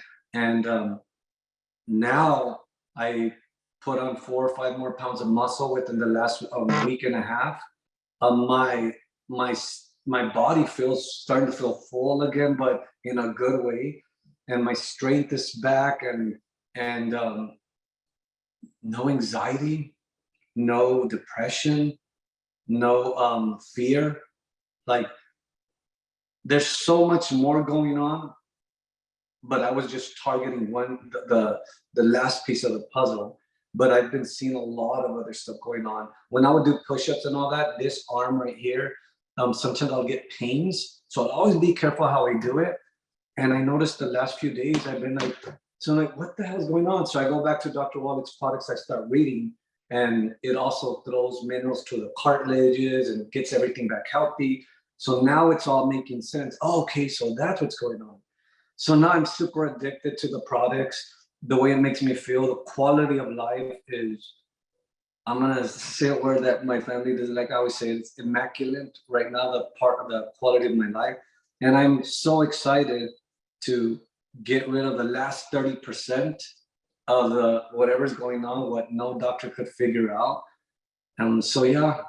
now I put on 4 or 5 more pounds of muscle within the last week and a half. My body starting to feel full again, but in a good way. And my strength is back, and no anxiety, no depression, no fear. Like there's so much more going on, but I was just targeting the last piece of the puzzle. But I've been seeing a lot of other stuff going on. When I would do push-ups and all that, this arm right here, sometimes I'll get pains. So I'll always be careful how I do it. And I noticed the last few days I've been like, so I'm like, what the hell is going on? So I go back to Dr. Wallach's products, I start reading, and it also throws minerals to the cartilages and gets everything back healthy. So now it's all making sense. Oh, okay, so that's what's going on. So now I'm super addicted to the products, the way it makes me feel. The quality of life is, I'm gonna say a word that my family doesn't like. I always say it's immaculate right now, the part of the quality of my life. And I'm so excited to get rid of the last 30% of the whatever's going on, what no doctor could figure out. So yeah,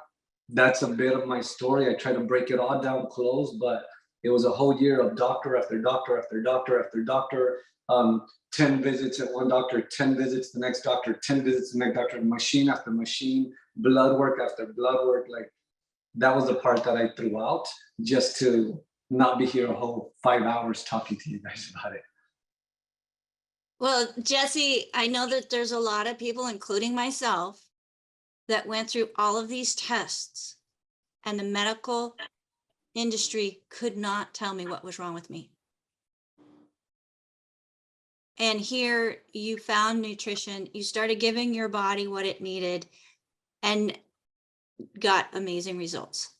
that's a bit of my story. I try to break it all down close, but it was a whole year of doctor after doctor after doctor after doctor. 10 visits at one doctor, 10 visits the next doctor, 10 visits the next doctor, machine after machine, blood work after blood work. Like that was the part that I threw out just to not be here a whole 5 hours talking to you guys about it. Well, Jesse, I know that there's a lot of people, including myself, that went through all of these tests, and the medical industry could not tell me what was wrong with me. And here you found nutrition, you started giving your body what it needed and got amazing results.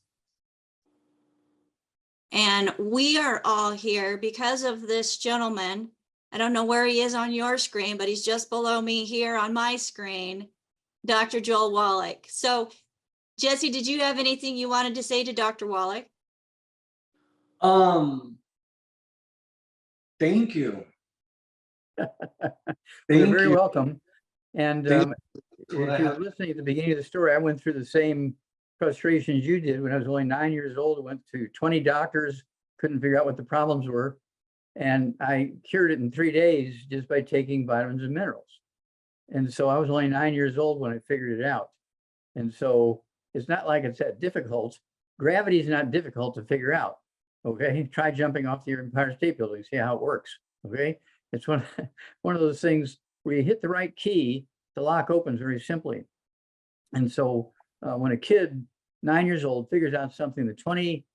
And we are all here because of this gentleman. I don't know where he is on your screen, but he's just below me here on my screen, Dr. Joel Wallach. So Jesse, did you have anything you wanted to say to Dr. Wallach? Thank you. You're very welcome. And if you what I were have. listening at the beginning of the story, I went through the same frustrations you did when I was only 9 years old. I went to 20 doctors, couldn't figure out what the problems were. And I cured it in 3 days just by taking vitamins and minerals. And so I was only 9 years old when I figured it out. And so it's not like it's that difficult. Gravity is not difficult to figure out. Okay, try jumping off the Empire State Building, see how it works. Okay, it's one of those things where you hit the right key, the lock opens very simply. And so when a kid 9 years old figures out something that 20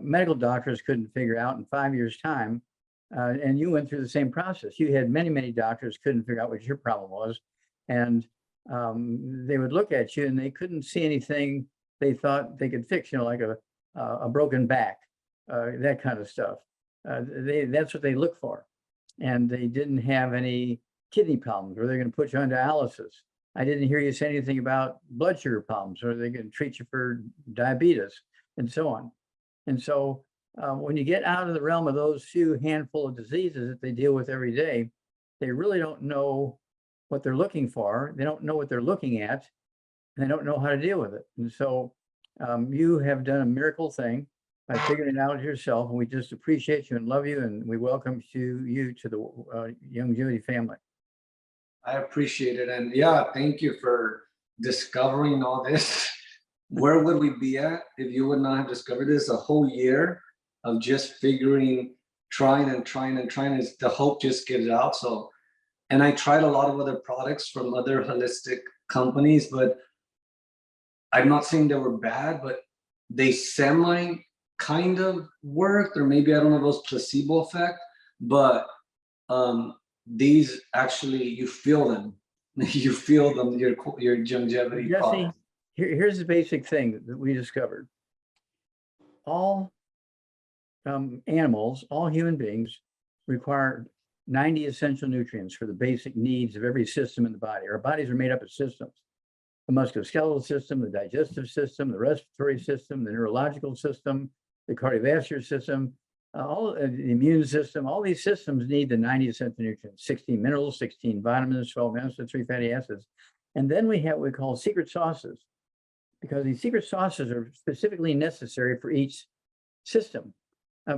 medical doctors couldn't figure out in 5 years' time, and you went through the same process. You had many doctors couldn't figure out what your problem was, and they would look at you and they couldn't see anything they thought they could fix, you know, like a broken back, that kind of stuff. That's what they look for. And they didn't have any kidney problems, or they're going to put you on dialysis. I didn't hear you say anything about blood sugar problems, or they're going to treat you for diabetes and so on. And so when you get out of the realm of those few handful of diseases that they deal with every day, they really don't know what they're looking for. They don't know what they're looking at, and they don't know how to deal with it. And so you have done a miracle thing by figuring it out yourself, and we just appreciate you and love you, and we welcome you to the Longevity family. I appreciate it. And yeah, thank you for discovering all this. Where would we be at if you would not have discovered this? A whole year of just trying, the hope just gives out. So, and I tried a lot of other products from other holistic companies, but I'm not saying they were bad, but they kind of worked, or maybe, I don't know, those placebo effect, but these actually, you feel them. You feel them, your longevity. Jesse, here's the basic thing that we discovered. All animals, all human beings require 90 essential nutrients for the basic needs of every system in the body. Our bodies are made up of systems: the musculoskeletal system, the digestive system, the respiratory system, the neurological system, the cardiovascular system, the immune system. All these systems need the 90 essential nutrients: 16 minerals, 16 vitamins, 12 acids, 3 fatty acids. And then we have what we call secret sauces, because these secret sauces are specifically necessary for each system.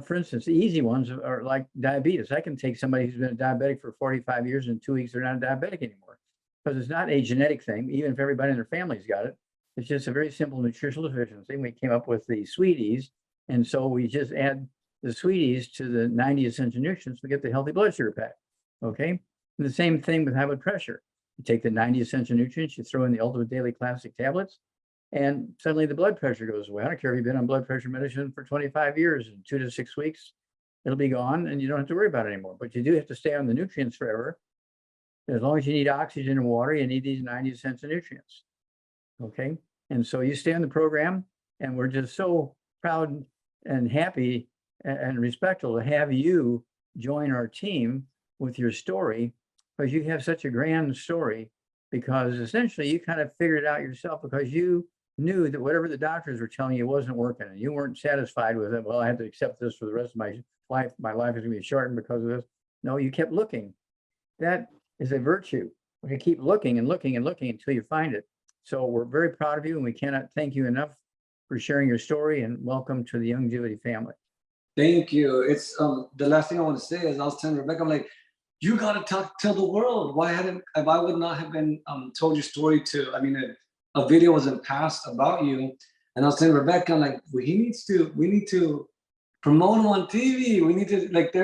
For instance, the easy ones are like diabetes. I can take somebody who's been a diabetic for 45 years, and in 2 weeks they're not a diabetic anymore, because it's not a genetic thing. Even if everybody in their family's got it, it's just a very simple nutritional deficiency. We came up with the sweeties, and so we just add the sweeties to the 90 essential nutrients. We get the healthy blood sugar pack. Okay, and the same thing with high blood pressure. You take the 90 essential nutrients, you throw in the Ultimate Daily Classic tablets, and suddenly the blood pressure goes away. I don't care if you've been on blood pressure medicine for 25 years, in 2 to 6 weeks, it'll be gone, and you don't have to worry about it anymore. But you do have to stay on the nutrients forever. As long as you need oxygen and water, you need these 90 essential nutrients. Okay, and so you stay on the program, and we're just so proud and happy and respectful to have you join our team with your story, because you have such a grand story, because essentially you kind of figured it out yourself, because you knew that whatever the doctors were telling you wasn't working, and you weren't satisfied with it. Well, I have to accept this for the rest of my life. My life is going to be shortened because of this. No, you kept looking. That is a virtue. You keep looking and looking and looking until you find it. So we're very proud of you, and we cannot thank you enough for sharing your story, and welcome to the Longevity family. Thank you. It's the last thing I want to say is, I was telling Rebecca, I'm like, you got to tell the world. If I would not have been told your story to, I mean, a video wasn't passed about you, and I was telling Rebecca, I'm like, well, we need to promote them on TV. We need to, like,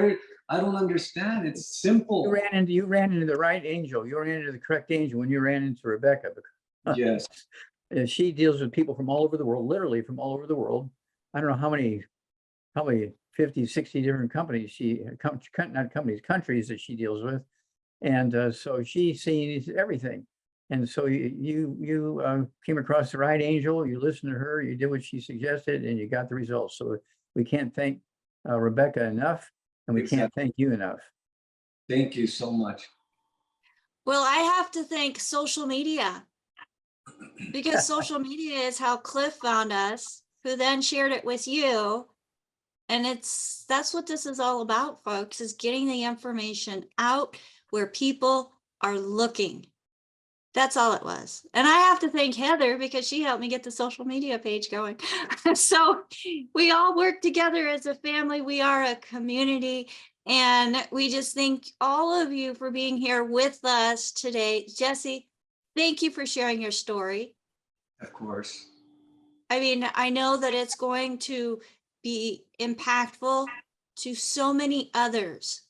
I don't understand. It's simple. You ran into the right angel. You ran into the correct angel when you ran into Rebecca. Yes. She deals with people from all over the world, literally from all over the world. I don't know how many 50, 60 different companies countries that she deals with. And so she sees everything. And so you came across the right angel, you listened to her, you did what she suggested, and you got the results. So we can't thank Rebecca enough, and we can't thank you enough. Thank you so much. Well, I have to thank social media, because social media is how Cliff found us, who then shared it with you. And that's what this is all about, folks, is getting the information out where people are looking. That's all it was. And I have to thank Heather, because she helped me get the social media page going. So we all work together as a family. We are a community. And we just thank all of you for being here with us today. Jesse, thank you for sharing your story. Of course. I mean, I know that it's going to be impactful to so many others,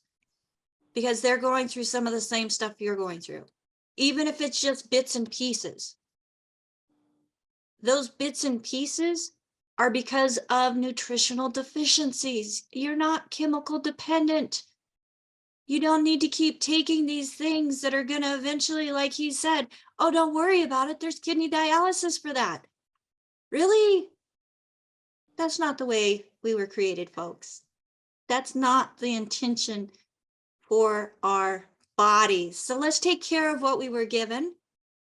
because they're going through some of the same stuff you're going through, even if it's just bits and pieces. Those bits and pieces are because of nutritional deficiencies. You're not chemical dependent. You don't need to keep taking these things that are going to eventually, like he said, oh, don't worry about it. There's kidney dialysis for that. Really? That's not the way we were created, folks. That's not the intention for our bodies. So let's take care of what we were given.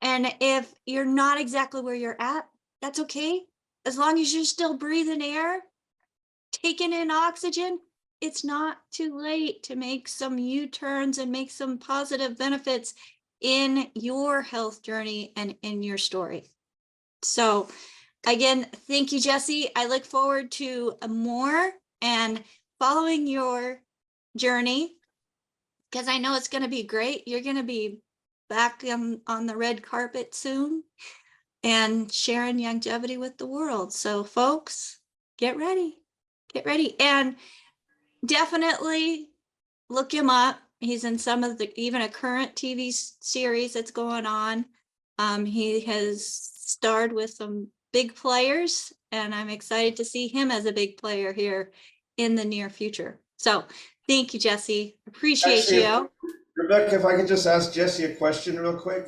And if you're not exactly where you're at, that's okay. As long as you're still breathing air, taking in oxygen, it's not too late to make some U-turns and make some positive benefits in your health journey and in your story. So again, thank you, Jesse. I look forward to more and following your journey, because I know it's going to be great. You're going to be back on the red carpet soon and sharing longevity with the world. So folks, get ready. And definitely look him up. He's in some of even a current TV series that's going on. He has starred with some big players, and I'm excited to see him as a big player here in the near future. So thank you, Jesse. Appreciate you. Rebecca, if I could just ask Jesse a question real quick.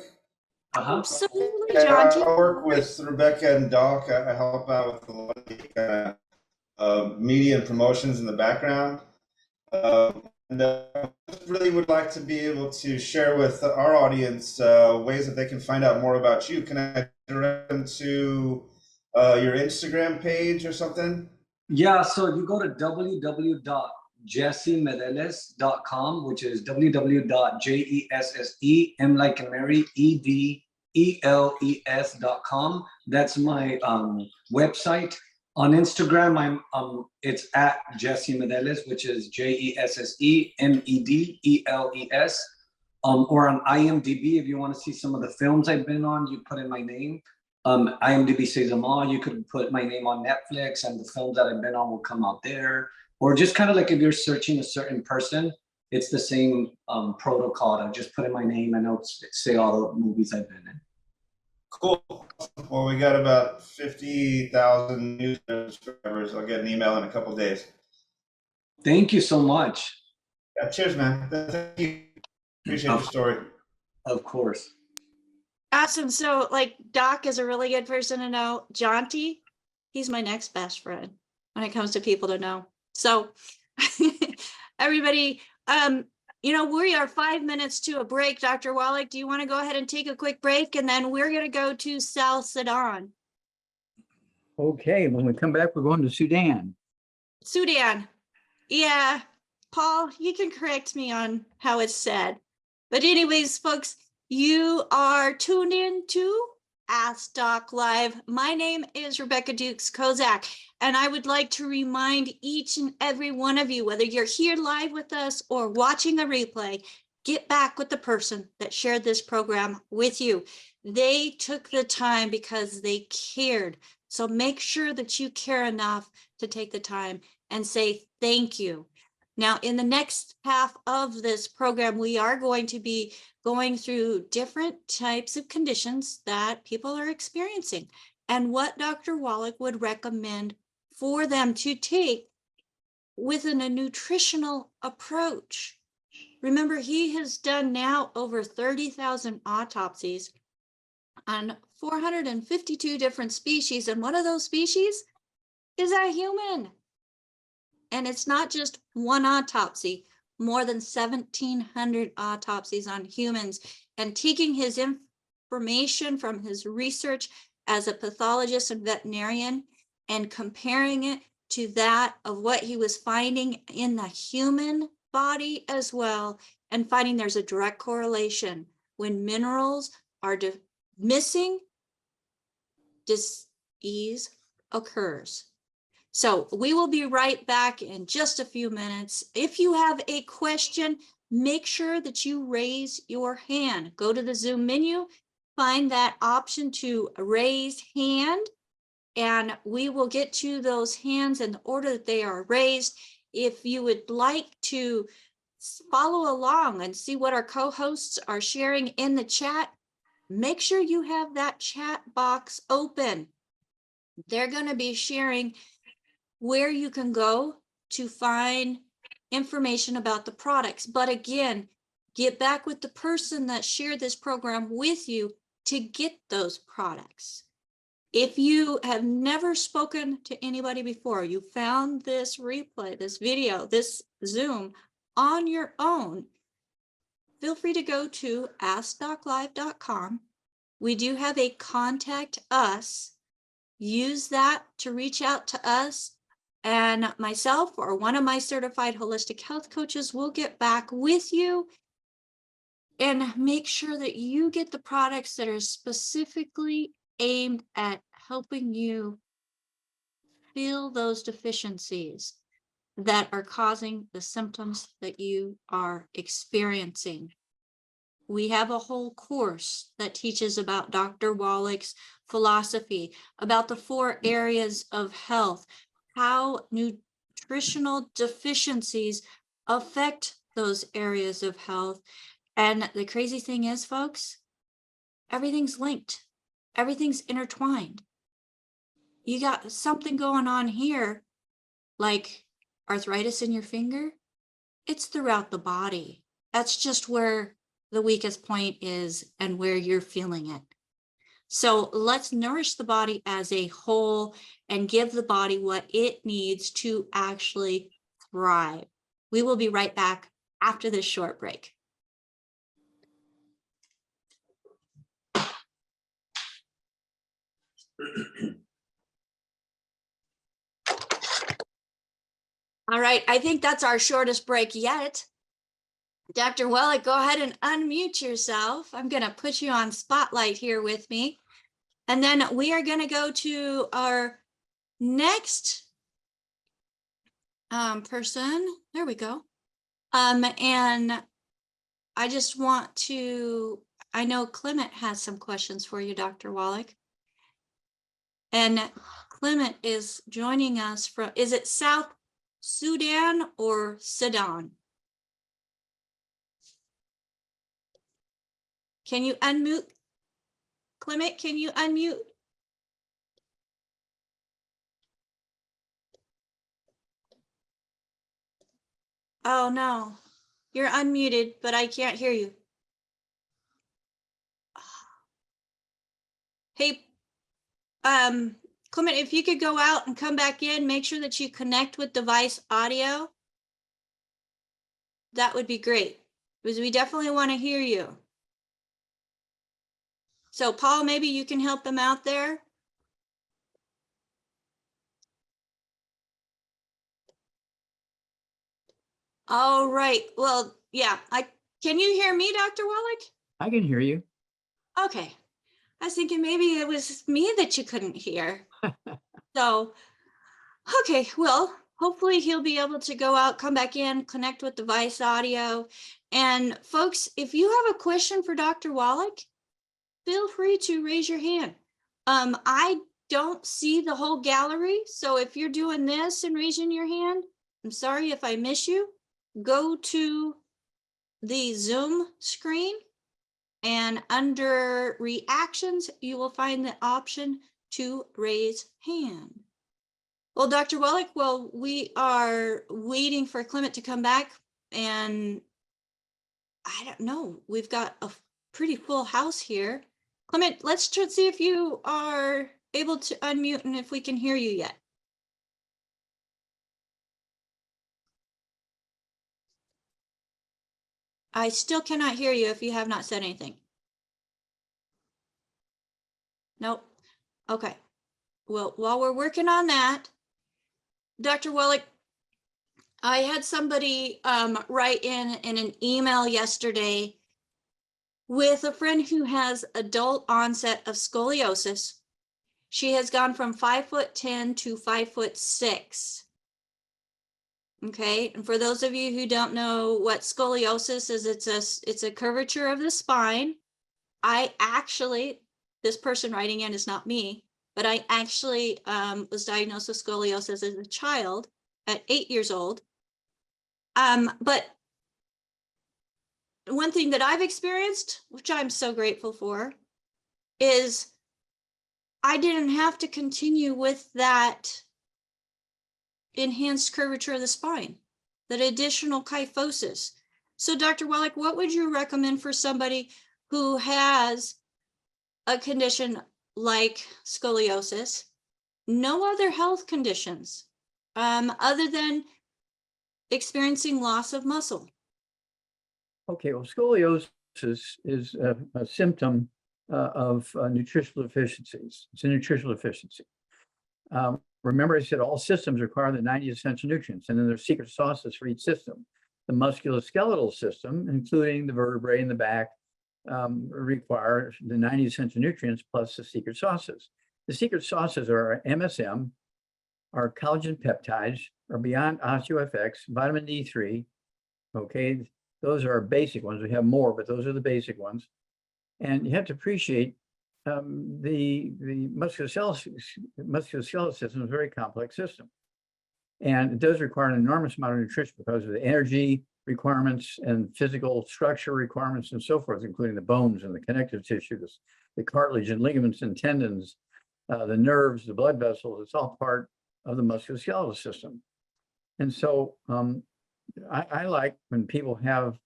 Absolutely, I John. work with Rebecca and Doc. I help out with a lot of the media and promotions in the background. And I really would like to be able to share with our audience ways that they can find out more about you. Can I direct them to your Instagram page or something? Yeah, so if you go to www.jessemedeles.com, which is www.jesse, M like in Mary, EDELES.com. That's my website. On Instagram, it's at Jesse Medeles, which is JESSEMEDELES. Or on IMDb, if you want to see some of the films I've been on, you put in my name. IMDb says them all. You could put my name on Netflix, and the films that I've been on will come out there. Or just kind of like if you're searching a certain person, it's the same protocol. I just put in my name and it'll say all the movies I've been in. Cool. Well, we got about 50,000 new subscribers. I'll get an email in a couple of days. Thank you so much. Yeah, cheers, man. Thank you. Appreciate your story. Of course. Awesome. So like Doc is a really good person to know. Jonty, he's my next best friend when it comes to people to know. So everybody, we are 5 minutes to a break. Dr. Wallach, do you want to go ahead and take a quick break? And then we're going to go to South Sudan. Okay, when we come back, we're going to Sudan. Sudan. Yeah. Paul, you can correct me on how it's said. But anyways, folks, you are tuned in to Ask Doc Live. My name is Rebecca Dukes Kozak, and I would like to remind each and every one of you, whether you're here live with us or watching a replay, get back with the person that shared this program with you. They took the time because they cared. So make sure that you care enough to take the time and say thank you. Now, in the next half of this program, we are going to be going through different types of conditions that people are experiencing and what Dr. Wallach would recommend for them to take within a nutritional approach. Remember, he has done now over 30,000 autopsies on 452 different species, and one of those species is a human. And it's not just one autopsy, more than 1,700 autopsies on humans, and taking his information from his research as a pathologist and veterinarian and comparing it to that of what he was finding in the human body as well, and finding there's a direct correlation. When minerals are missing, disease occurs. So we will be right back in just a few minutes. If you have a question, make sure that you raise your hand. Go to the Zoom menu, find that option to raise hand, and we will get to those hands in the order that they are raised. If you would like to follow along and see what our co-hosts are sharing in the chat, make sure you have that chat box open. They're going to be sharing where you can go to find information about the products. But again, get back with the person that shared this program with you to get those products. If you have never spoken to anybody before, you found this replay, this video, this Zoom on your own, feel free to go to askdoclive.com. We do have a contact us. Use that to reach out to us, and myself or one of my certified holistic health coaches will get back with you and make sure that you get the products that are specifically aimed at helping you fill those deficiencies that are causing the symptoms that you are experiencing. We have a whole course that teaches about Dr. Wallach's philosophy, about the 4 areas of health, how nutritional deficiencies affect those areas of health. And the crazy thing is, folks, everything's linked. Everything's intertwined. You got something going on here, like arthritis in your finger. It's throughout the body. That's just where the weakest point is and where you're feeling it. So let's nourish the body as a whole and give the body what it needs to actually thrive. We will be right back after this short break. All right, I think that's our shortest break yet. Dr. Wallach, go ahead and unmute yourself. I'm going to put you on spotlight here with me. And then we are going to go to our next person. There we go. And I just want to, I know Clement has some questions for you, Dr. Wallach. And Clement is joining us from, is it South Sudan or Sudan? Can you unmute? Clement, can you unmute? Oh no, you're unmuted, but I can't hear you. Hey, Clement, if you could go out and come back in, make sure that you connect with device audio. That would be great, because we definitely want to hear you. So Paul, maybe you can help them out there. All right. Well, yeah. Can you hear me, Dr. Wallach? I can hear you. Okay. I was thinking maybe it was me that you couldn't hear. So, okay. Well, hopefully he'll be able to go out, come back in, connect with device audio. And folks, if you have a question for Dr. Wallach, feel free to raise your hand. I don't see the whole gallery. So if you're doing this and raising your hand, I'm sorry if I miss you. Go to the Zoom screen, and under reactions, you will find the option to raise hand. Well, Dr. Wallach, well, we are waiting for Clement to come back, and I don't know, we've got a pretty full house here. Clement, let's see if you are able to unmute and if we can hear you yet. I still cannot hear you if you have not said anything. Nope. Okay. Well, while we're working on that, Dr. Wallach, I had somebody write in an email yesterday with a friend who has adult onset of scoliosis. She has gone from 5'10" to 5'6". Okay, and for those of you who don't know what scoliosis is, it's a curvature of the spine. This person writing in is not me, but I actually was diagnosed with scoliosis as a child at 8 years old. But one thing that I've experienced, which I'm so grateful for, is I didn't have to continue with that enhanced curvature of the spine, that additional kyphosis. So Dr. Wallach, what would you recommend for somebody who has a condition like scoliosis, no other health conditions, other than experiencing loss of muscle? Okay, well, scoliosis is a symptom of nutritional deficiencies. It's a nutritional deficiency. Remember, I said all systems require the 90 essential nutrients, and then there's secret sauces for each system. The musculoskeletal system, including the vertebrae in the back, require the 90 essential nutrients plus the secret sauces. The secret sauces are MSM, our collagen peptides, are beyond OsteoFX, vitamin D3. Okay, those are our basic ones. We have more, but those are the basic ones. And you have to appreciate the musculoskeletal system is a very complex system. And it does require an enormous amount of nutrition because of the energy requirements and physical structure requirements and so forth, including the bones and the connective tissues, the cartilage and ligaments and tendons, the nerves, the blood vessels. It's all part of the musculoskeletal system. And so I like when people have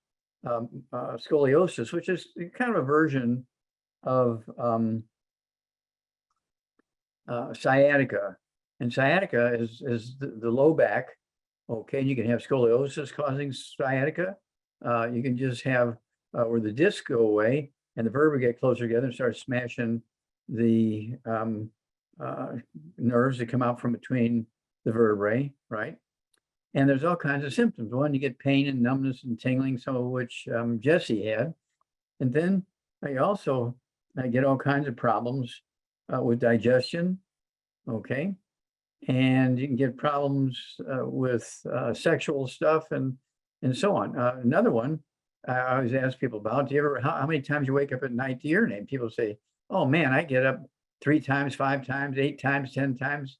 scoliosis, which is kind of a version of sciatica. And sciatica is the low back. Okay, and you can have scoliosis causing sciatica. You can just have where the discs go away and the vertebrae get closer together and start smashing the nerves that come out from between the vertebrae, right? And there's all kinds of symptoms. One, you get pain and numbness and tingling, some of which Jesse had. And then I also get all kinds of problems with digestion, okay? And you can get problems with sexual stuff and so on. Another one I always ask people about, do you ever, how many times you wake up at night to urinate? People say, oh man, I get up 3 times, 5 times, 8 times, 10 times.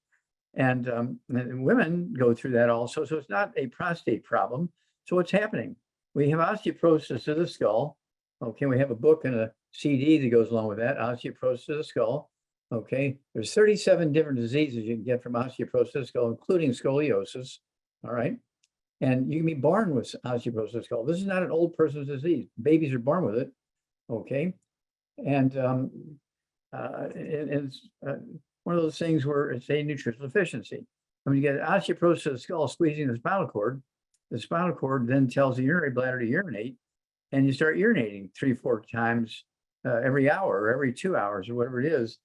And women go through that also. So it's not a prostate problem. So what's happening? We have osteoporosis of the skull. Okay, we have a book and a CD that goes along with that, osteoporosis of the skull. Okay, there's 37 different diseases you can get from osteoporosis of the skull, including scoliosis. All right, and you can be born with osteoporosis of the skull. This is not an old person's disease. Babies are born with it. Okay, and it's one of those things where it's a nutritional deficiency. When you get osteoporosis of the skull squeezing the spinal cord then tells the urinary bladder to urinate, and you start urinating 3-4 times every hour or every 2 hours or whatever it is.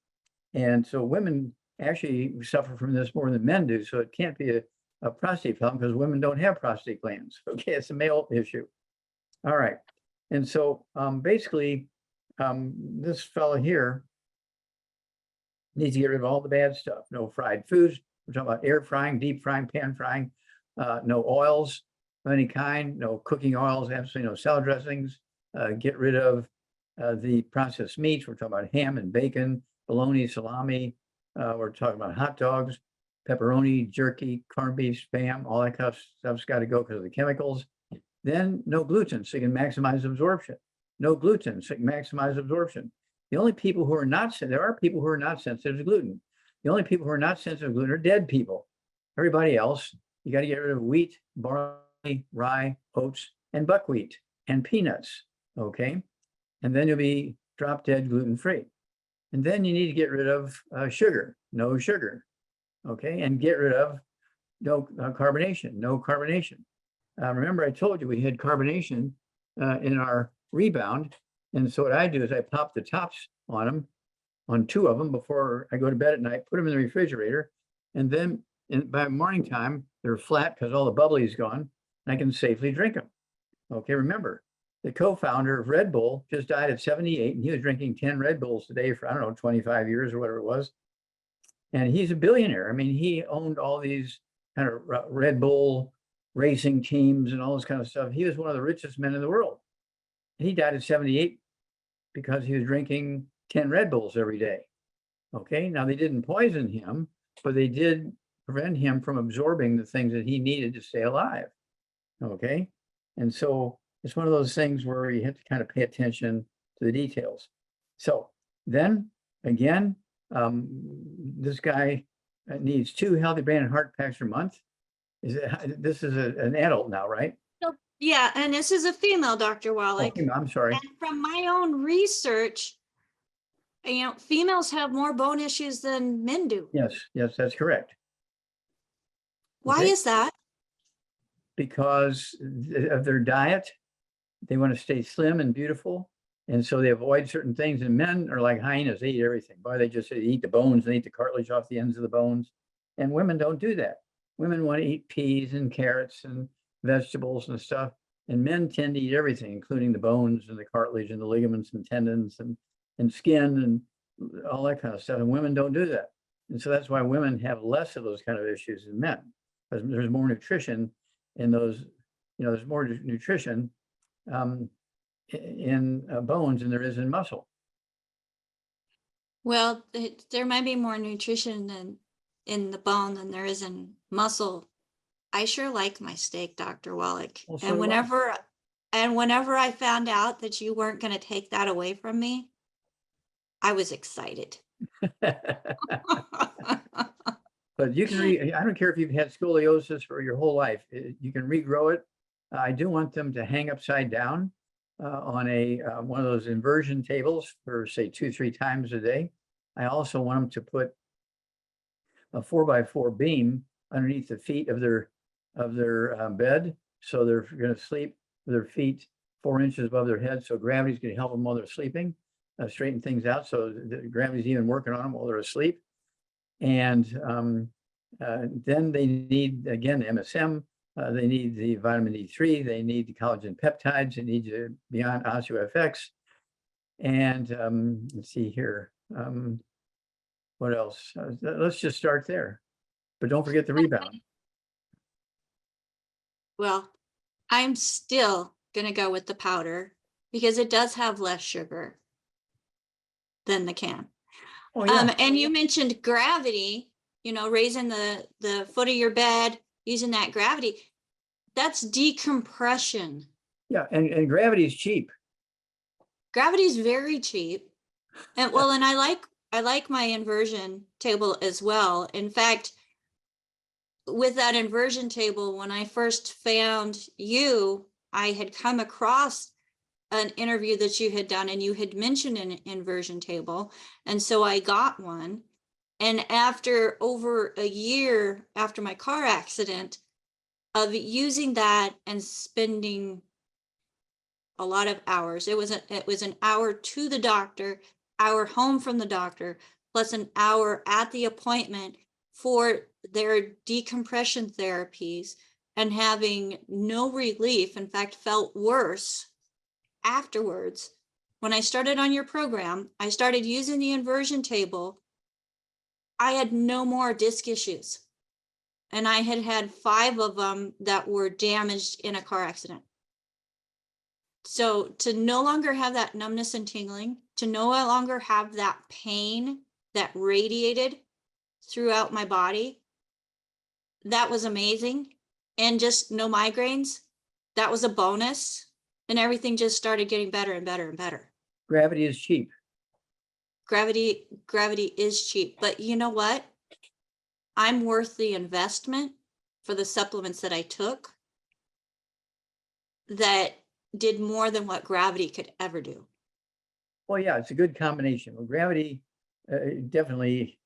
And so women actually suffer from this more than men do. So it can't be a prostate problem because women don't have prostate glands. Okay, it's a male issue. All right. And so basically, this fellow here needs to get rid of all the bad stuff. No fried foods. We're talking about air frying, deep frying, pan frying, no oils of any kind, no cooking oils, absolutely no salad dressings. Get rid of the processed meats. We're talking about ham and bacon, bologna, salami, We're talking about hot dogs, pepperoni, jerky, corned beef, Spam, all that kind of stuff's got to go because of the chemicals. Then no gluten, so you can maximize absorption. No gluten, so you can maximize absorption. The only people who are not, there are people who are not sensitive to gluten. The only people who are not sensitive to gluten are dead people. Everybody else, you got to get rid of wheat, barley, rye, oats, and buckwheat, and peanuts, okay? And then you'll be drop dead gluten-free. And then you need to get rid of sugar, no sugar, okay? And get rid of no carbonation, no carbonation. Remember I told you we had carbonation in our rebound. And so what I do is I pop the tops on them, on 2 of them before I go to bed at night, put them in the refrigerator. And then by morning time, they're flat because all the bubbly is gone. And I can safely drink them. Okay, remember, the co-founder of Red Bull just died at 78, and he was drinking 10 Red Bulls a day for, I don't know, 25 years or whatever it was. And he's a billionaire. I mean, he owned all these kind of Red Bull racing teams and all this kind of stuff. He was one of the richest men in the world. And he died at 78 because he was drinking 10 Red Bulls every day. Okay, now they didn't poison him, but they did prevent him from absorbing the things that he needed to stay alive. Okay, and so it's one of those things where you have to kind of pay attention to the details. So then again, this guy needs 2 healthy brain and heart packs per month. This is an adult now, right? So, yeah, and this is a female, Dr. Wallach. Oh, I'm sorry. And from my own research, you know, females have more bone issues than men do. Yes, that's correct. Why Okay. is that? Because of their diet, they want to stay slim and beautiful. And so they avoid certain things. And men are like hyenas, they eat everything. Boy, they just eat the bones, they eat the cartilage off the ends of the bones. And women don't do that. Women want to eat peas and carrots and vegetables and stuff. And men tend to eat everything, including the bones and the cartilage and the ligaments and tendons and skin and all that kind of stuff. And women don't do that. And so that's why women have less of those kind of issues than men, because there's more nutrition in those, you know, there's more nutrition in bones than there is in muscle. Well, there might be more nutrition than in the bone than there is in muscle. I sure like my steak, Dr. Wallach. Well, so and do I. whenever I found out that you weren't going to take that away from me, I was excited. But you can I don't care if you've had scoliosis for your whole life, you can regrow it. I do want them to hang upside down on a one of those inversion tables for say 2-3 times a day. I also want them to put a 4x4 beam underneath the feet of their bed, so they're going to sleep with their feet 4 inches above their head. So gravity's going to help them while they're sleeping, straighten things out. So the gravity's even working on them while they're asleep. And then they need, again, the MSM, they need the vitamin D3, they need the collagen peptides, they need to be on OsteoFX. And let's see here. What else? Let's just start there. But don't forget the rebound. Well, I'm still going to go with the powder because it does have less sugar than the can. Oh, yeah. And you mentioned gravity, you know, raising the foot of your bed, using that gravity. That's decompression. Yeah, and gravity is cheap. Gravity is very cheap. And well, and I like my inversion table as well. In fact, with that inversion table, when I first found you, I had come across an interview that you had done and you had mentioned an inversion table. And so I got one. And after over a year after my car accident of using that and spending a lot of hours, it was an hour to the doctor, hour home from the doctor, plus an hour at the appointment for their decompression therapies, and having no relief, in fact, felt worse afterwards. When I started on your program, I started using the inversion table. I had no more disc issues. And I had 5 of them that were damaged in a car accident. So to no longer have that numbness and tingling, to no longer have that pain that radiated throughout my body. That was amazing. And just no migraines. That was a bonus. And everything just started getting better and better and better. Gravity is cheap. Gravity is cheap, but you know what? I'm worth the investment for the supplements that I took that did more than what gravity could ever do. Well, yeah, it's a good combination. Well, gravity definitely,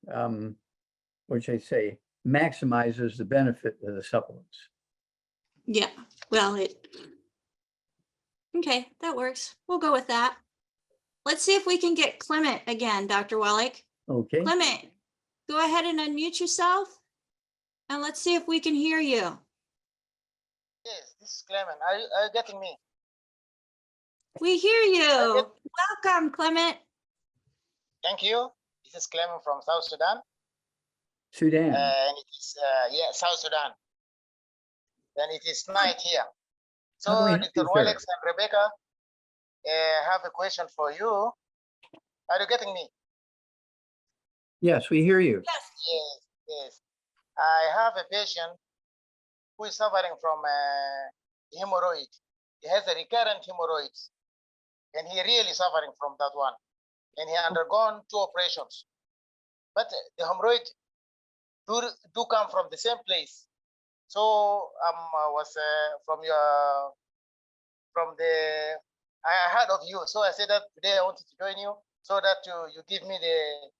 what should I say, maximizes the benefit of the supplements. Yeah, well, okay, that works. We'll go with that. Let's see if we can get Clement again, Dr. Wallach. Okay. Clement, go ahead and unmute yourself and let's see if we can hear you. Yes, this is Clement. Are you getting me? We hear you. Welcome, Clement. Thank you. This is Clement from South Sudan. Sudan. And it is, yeah, South Sudan. And it is night here. So, How do we help you, Dr. sir? Wallach and Rebecca, have a question for you. Are you getting me? Yes, we hear you. Yes. Yes, yes. I have a patient who is suffering from hemorrhoid. He has a recurrent hemorrhoids, and he really suffering from that one. And he undergone 2 operations. But the hemorrhoid do come from the same place. So was I heard of you. So I said that today I wanted to join you so that you give me the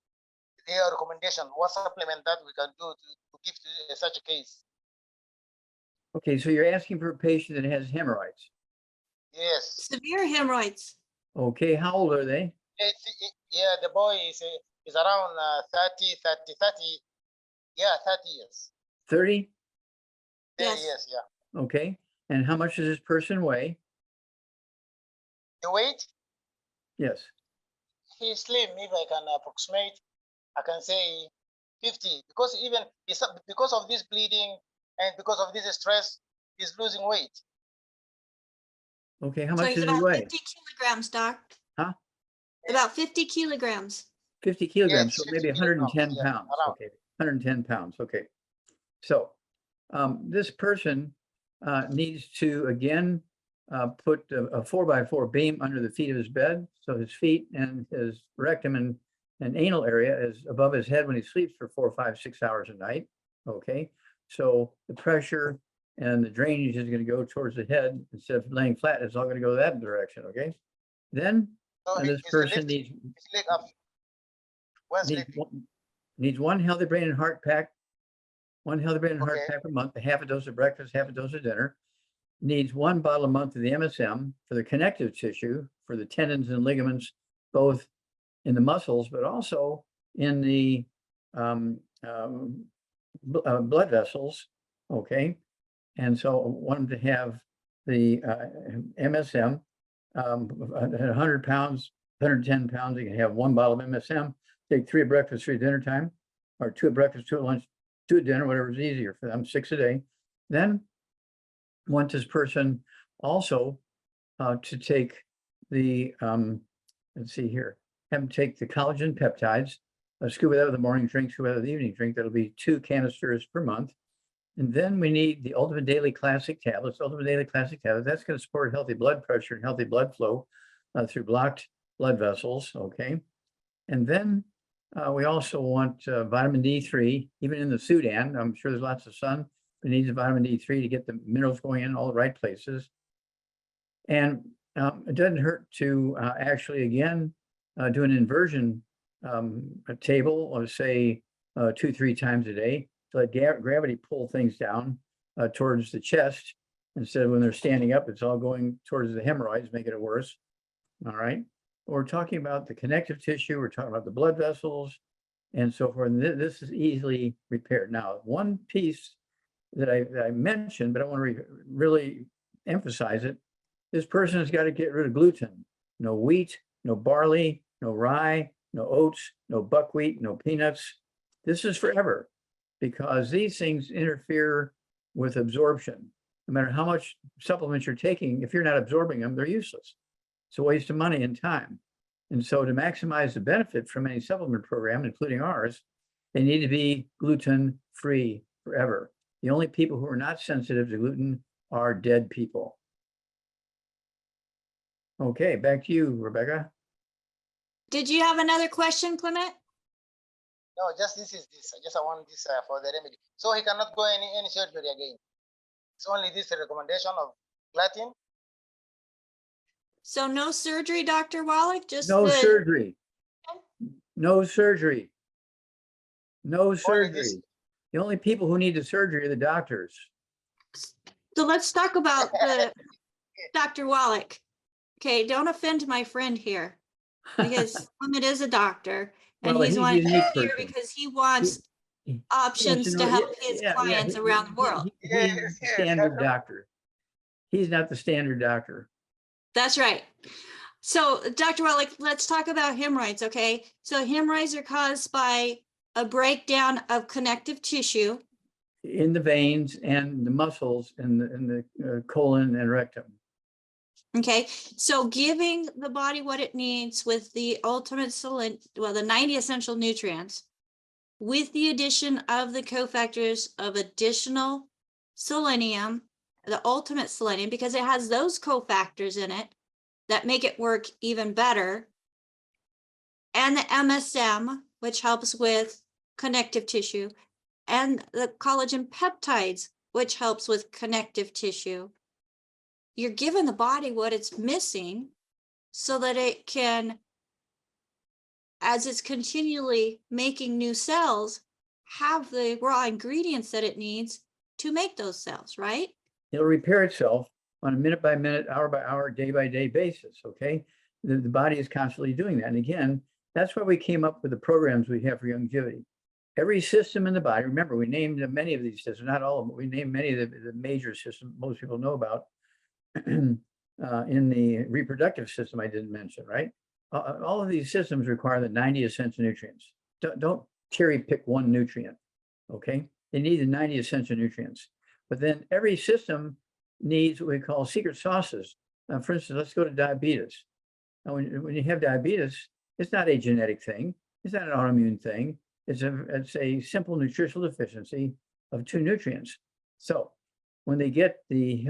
recommendation, what supplement that we can do to give to such a case. Okay, so you're asking for a patient that has hemorrhoids. Yes. Severe hemorrhoids. Okay, how old are they? Yeah, the boy is around 30, 30 years. 30? 30 Yes. years, yeah. Okay. And how much does this person weigh? The weight, Yes. he's slim. If I can approximate, I can say 50, because even because of this bleeding and because of this stress, he's losing weight. Okay, how So much he's does he about weigh? 50 kilograms, Doc. Huh? About 50 kilograms. 50 kilograms, so Yes, maybe 50 kilograms, 110 yeah, pounds. around. Okay, 110 pounds. Okay. So this person needs to, again, put a 4x4 beam under the feet of his bed. So his feet and his rectum and anal area is above his head when he sleeps for 4, 5, 6 hours a night. Okay. So the pressure and the drainage is going to go towards the head instead of laying flat. It's all going to go that direction. Okay. Then So this he's person lifting his leg up. When's lifting? needs one healthy brain and heart pack. One healthy brain and heart Okay. pack per month, half a dose of breakfast, half a dose of dinner. Needs 1 bottle a month of the MSM for the connective tissue, for the tendons and ligaments, both in the muscles, but also in the blood vessels. Okay. And so I want them to have the MSM, 100 pounds, 110 pounds. You can have 1 bottle of MSM, take 3 at breakfast, 3 at dinner time, or 2 at breakfast, 2 at lunch, 2 at dinner, whatever is easier for them, 6 a day. Then want this person also to take the, let's see here, have them take the collagen peptides, scuba that with the morning drink, scuba that with the evening drink. That'll be 2 canisters per month. And then we need the Ultimate Daily Classic tablets. Ultimate Daily Classic tablets. That's going to support healthy blood pressure and healthy blood flow through blocked blood vessels. Okay. And then we also want vitamin D3, even in the Sudan. I'm sure there's lots of sun. It needs vitamin D3 to get the minerals going in all the right places. And it doesn't hurt to actually, again, do an inversion table of, say, 2-3 times a day to let gravity pull things down towards the chest. Instead of when they're standing up, it's all going towards the hemorrhoids, making it worse. All right. We're talking about the connective tissue. We're talking about the blood vessels and so forth. And this is easily repaired. Now, one piece that I mentioned, but I want to really emphasize it. This person has got to get rid of gluten. No wheat, no barley, no rye, no oats, no buckwheat, no peanuts. This is forever, because these things interfere with absorption. No matter how much supplements you're taking, if you're not absorbing them, they're useless. It's a waste of money and time. And so to maximize the benefit from any supplement program, including ours, They need to be gluten-free forever. The only people who are not sensitive to gluten are dead people. Okay, back to you, Rebecca. Did you have another question, Clement? No, just this is this. I want this for the remedy. So he cannot go any surgery again. It's only this recommendation of gluten. So no surgery, Dr. Wallach, just No the, surgery. No surgery. No Only this. surgery. The only people who need the surgery are the doctors. so let's talk about the, Dr. Wallach. Okay, don't offend my friend here because Clement is a doctor and Well, he's he's a wanting to unique here person. because he wants He options to know- help his clients around the world. He's the standard doctor. He's not the standard doctor. That's right. So Dr. Wallach, let's talk about hemorrhoids, okay? So hemorrhoids are caused by a breakdown of connective tissue. In the veins and the muscles in the colon and rectum. Okay, so giving the body what it needs with the ultimate the 90 essential nutrients, with the addition of the cofactors of additional selenium, the ultimate selenium, because it has those cofactors in it that make it work even better, and the MSM, which helps with connective tissue, and the collagen peptides, which helps with connective tissue. You're giving the body what it's missing so that it can, as it's continually making new cells, have the raw ingredients that it needs to make those cells, right? It'll repair itself on a minute by minute, hour by hour, day by day basis, okay? The body is constantly doing that. And again, that's why we came up with the programs we have for longevity. Every system in the body, remember, we named many of these systems, not all of them, we named many of the major systems most people know about. In the reproductive system, I didn't mention, right? All of these systems require the 90 essential nutrients. Don't cherry pick one nutrient, okay? They need the 90 essential nutrients. But then every system needs what we call secret sauces. For instance, let's go to diabetes. Now, when you have diabetes, it's not a genetic thing. It's not an autoimmune thing. It's a simple nutritional deficiency of 2 nutrients. So when they get the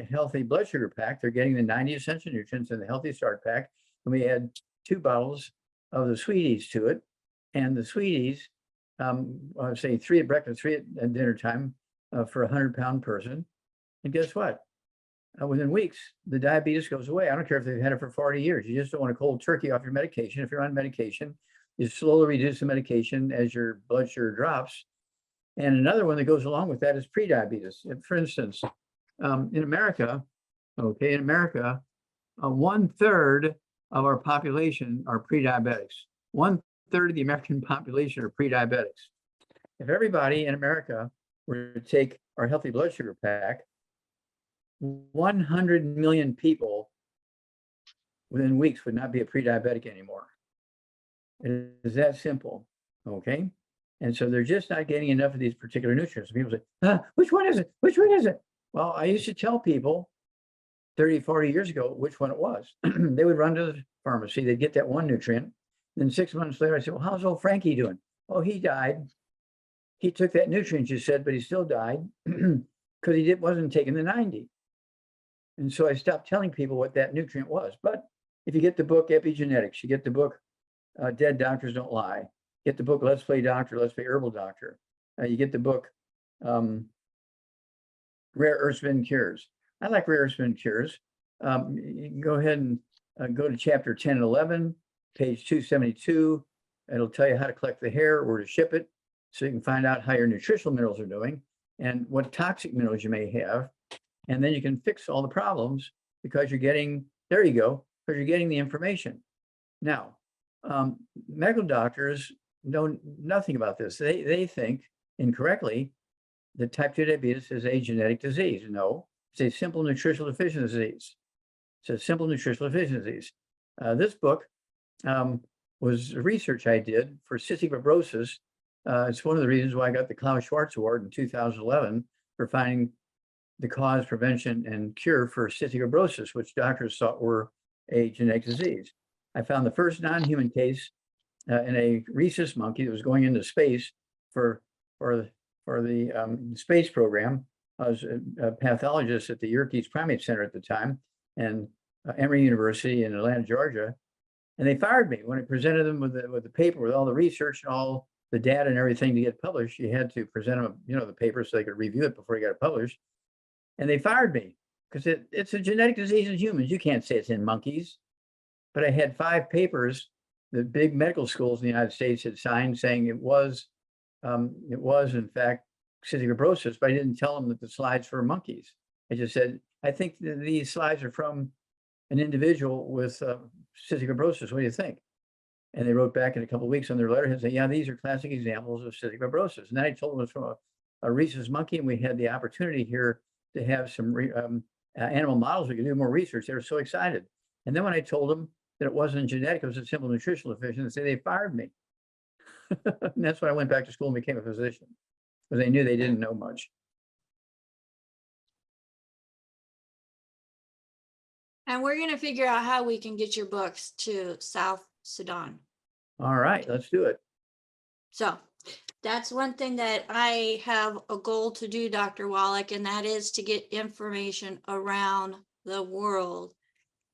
healthy blood sugar pack, they're getting the 90 essential nutrients in the healthy start pack. And we add 2 bottles of the sweeties to it. And the sweeties, say 3 at breakfast, 3 at dinner time for a 100-pound person. And guess what? Within weeks, the diabetes goes away. I don't care if they've had it for 40 years. You just don't want to cold turkey off your medication. If you're on medication, you slowly reduce the medication as your blood sugar drops. And another one that goes along with that is prediabetes. For instance, in America, 1/3 of our population are pre-diabetics. 1/3 of the American population are pre-diabetics. If everybody in America were to take our healthy blood sugar pack, 100 million people within weeks would not be a pre-diabetic anymore. It is that simple, okay? And so they're just not getting enough of these particular nutrients. People say, which one is it? Which one is it? Well, I used to tell people 30, 40 years ago which one it was. They would run to the pharmacy, they'd get that one nutrient. Then 6 months later, I said, well, how's old Frankie doing? Oh, he died. He took that nutrient you said, but he still died because he wasn't taking the 90. And so I stopped telling people what that nutrient was. But if you get the book Epigenetics, you get the book Dead Doctors Don't Lie, get the book Let's Play Doctor, Let's Play Herbal Doctor, you get the book Rare Earth Spin Cures. I like Rare Earth Spin Cures. You can go ahead and go to chapter 10 and 11, page 272. It'll tell you how to collect the hair, where to ship it, so you can find out how your nutritional minerals are doing and what toxic minerals you may have. And then you can fix all the problems because you're getting, there you go, because you're getting the information. Now, medical doctors know nothing about this. They think incorrectly that type 2 diabetes is a genetic disease. No, it's a simple nutritional deficiency disease. It's a simple nutritional deficiency disease. This book was research I did for cystic fibrosis. It's one of the reasons why I got the Klaus Schwarz Award in 2011 for finding the cause, prevention, and cure for cystic fibrosis, which doctors thought were a genetic disease. I found the first non-human case in a rhesus monkey that was going into space for the space program. I was a pathologist at the Yerkes Primate Center at the time, and Emory University in Atlanta, Georgia. And they fired me when I presented them with the paper, with all the research and all the data and everything to get published. You had to present them, the paper so they could review it before you got it published. And they fired me because it's a genetic disease in humans. You can't say it's in monkeys. But I had 5 papers that big medical schools in the United States had signed saying it was in fact cystic fibrosis, but I didn't tell them that the slides were monkeys. I just said, I think these slides are from an individual with cystic fibrosis. What do you think? And they wrote back in a couple of weeks on their letterhead saying, yeah, these are classic examples of cystic fibrosis. And then I told them it was from a rhesus monkey, and we had the opportunity here to have some animal models. We could do more research. They were so excited. And then when I told them that it wasn't genetic, it was a simple nutritional deficiency, they fired me. And that's when I went back to school and became a physician, because they knew they didn't know much. And we're going to figure out how we can get your books to South Sudan. All right, let's do it. So that's one thing that I have a goal to do, Dr. Wallach, and that is to get information around the world.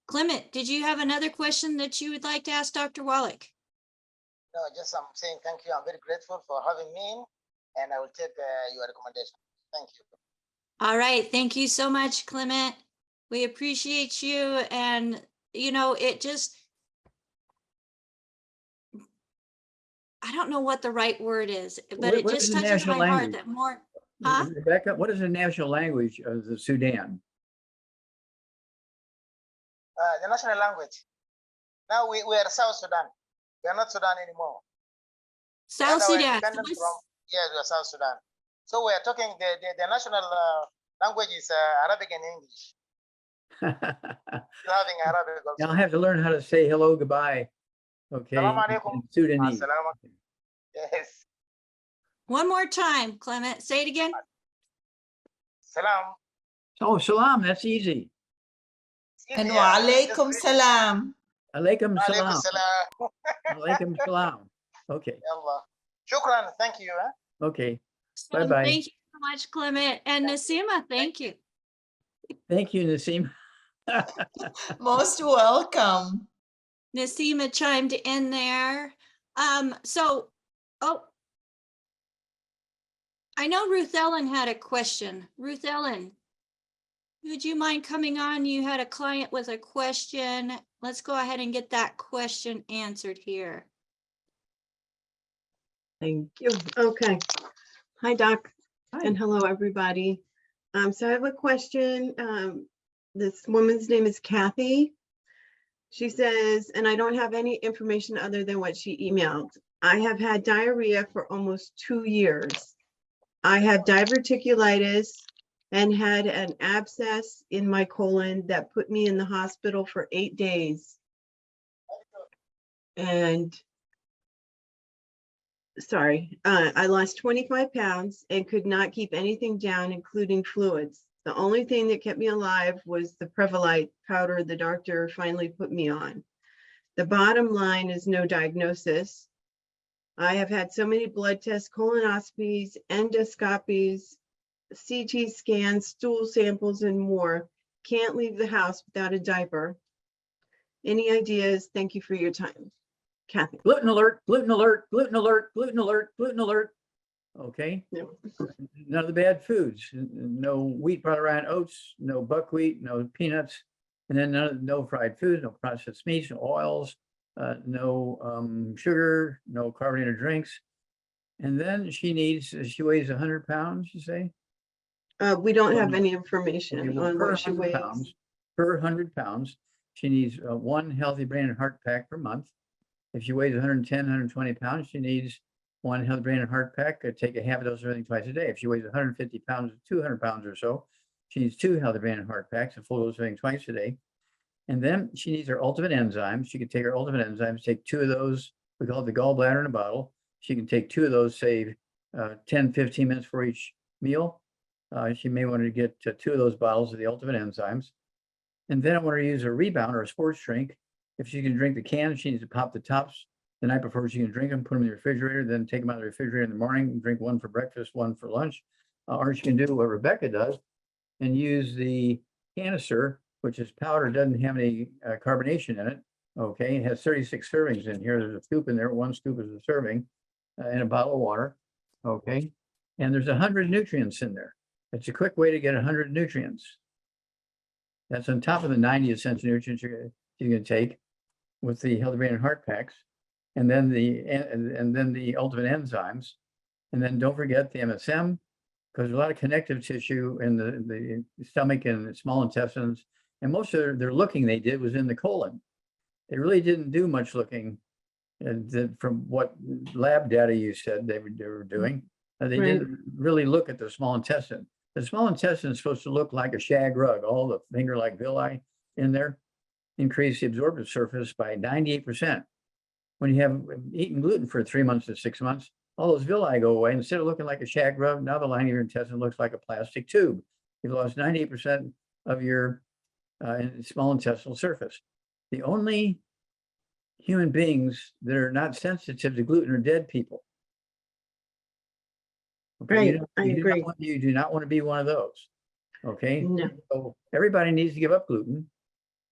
Clement, did you have another question that you would like to ask Dr. Wallach? No, just I'm saying thank you. I'm very grateful for having me, and I will take your recommendation. Thank you. All right. Thank you so much, Clement. We appreciate you. And, it just, I don't know what the right word is, but it What just is the touches my national heart language? that more, huh? Rebecca, what is the national language of the Sudan? The national language. Now we are South Sudan. We are not Sudan anymore. South Right now we're Sudan. independent from, yes, we are South Sudan. So we are talking, the national language is Arabic and English. Still having Arabic also. I'll have to learn how to say hello, goodbye. Okay. Salam alaikum. in Sudanese. Assalamu alaikum. Yes. One more time, Clement. Say it again. Salam. Oh, salam, that's easy. And Yeah, wa just alaikum greet- salam. Alaikum Alaikum salam. salam. Alaikum salam. Okay, Yallah. Shukran. Thank you. okay. So Bye-bye. Thank you so much, Clement. And Nasima, thank you. Thank you, Nassim. Most welcome. Nasima chimed in there. I know Ruth Ellen had a question. Ruth Ellen, would you mind coming on? You had a client with a question. Let's go ahead and get that question answered here. Thank you. Okay. Hi, Doc. Hi. And hello, everybody. So I have a question. This woman's name is Kathy. She says, and I don't have any information other than what she emailed. I have had diarrhea for almost 2 years. I have diverticulitis and had an abscess in my colon that put me in the hospital for 8 days. And I lost 25 pounds and could not keep anything down, including fluids. The only thing that kept me alive was the Prevolite powder the doctor finally put me on. The bottom line is no diagnosis. I have had so many blood tests, colonoscopies, endoscopies, CT scans, stool samples, and more. Can't leave the house without a diaper. Any ideas? Thank you for your time. Kathy. Gluten alert, gluten alert, gluten alert, gluten alert, gluten alert. Okay. Yep. None of the bad foods. No wheat, butter, and oats, no buckwheat, no peanuts, and then no fried foods, no processed meats, no oils, no sugar, no carbonated drinks. And then she weighs 100 pounds, you say? We don't have any information Okay, well, on per what she 100 weighs. pounds, per 100 pounds, she needs 1 healthy brain and heart pack per month. If she weighs 110, 120 pounds, she needs 1 healthy brain and heart pack. Take a half a dose of everything twice a day. If she weighs 150 pounds, 200 pounds or so, she needs 2 healthy brain and heart packs, a full dose of everything twice a day. And then she needs her ultimate enzymes. She can take her ultimate enzymes, take 2 of those. We call it the gallbladder in a bottle. She can take 2 of those, say 10, 15 minutes for each meal. She may want to get 2 of those bottles of the ultimate enzymes. And then I want her to use a rebound or a sports drink. If she can drink the can, she needs to pop the tops the night before so you can drink them, put them in the refrigerator, then take them out of the refrigerator in the morning, drink one for breakfast, one for lunch. Or you can do what Rebecca does and use the canister, which is powder, doesn't have any carbonation in it. Okay, it has 36 servings in here. There's a scoop in there. 1 scoop is a serving in a bottle of water. Okay, and there's 100 nutrients in there. It's a quick way to get 100 nutrients. That's on top of the 90 essential nutrients you're going to take with the Healthy Brain and Heart Packs, and then the ultimate enzymes, and then don't forget the MSM, because there's a lot of connective tissue in the stomach and the small intestines, and most of their looking they did was in the colon. They really didn't do much looking, from what lab data you said they were doing. They Right. didn't really look at the small intestine. The small intestine is supposed to look like a shag rug. All the finger-like villi in there increase the absorptive surface by 98%. When you have eaten gluten for 3 months to 6 months, all those villi go away. Instead of looking like a shag rug, now the lining of your intestine looks like a plastic tube. You've lost 98% of your small intestinal surface. The only human beings that are not sensitive to gluten are dead people. Okay, Right, I agree. You do not want to be one of those. Okay, No, so everybody needs to give up gluten,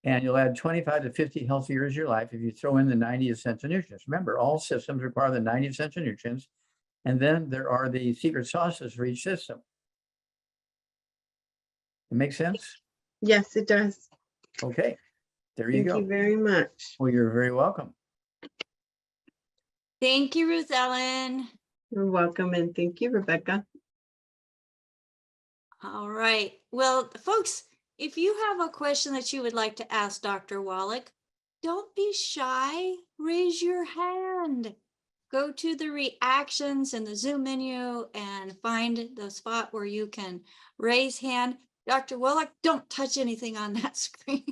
and you'll add 25 to 50 healthy years of your life if you throw in the 90 essential nutrients. Remember, all systems require the 90 essential nutrients, and then there are the secret sauces for each system. It makes sense? yes, it does. Okay, there you Thank go. you very much. Well, you're very welcome. Thank you, Ruth Ellen. You're welcome, and thank you, Rebecca. All right. Well, folks, if you have a question that you would like to ask Dr. Wallach, don't be shy. Raise your hand. Go to the reactions in the Zoom menu and find the spot where you can raise hand. Dr. Wallach, don't touch anything on that screen.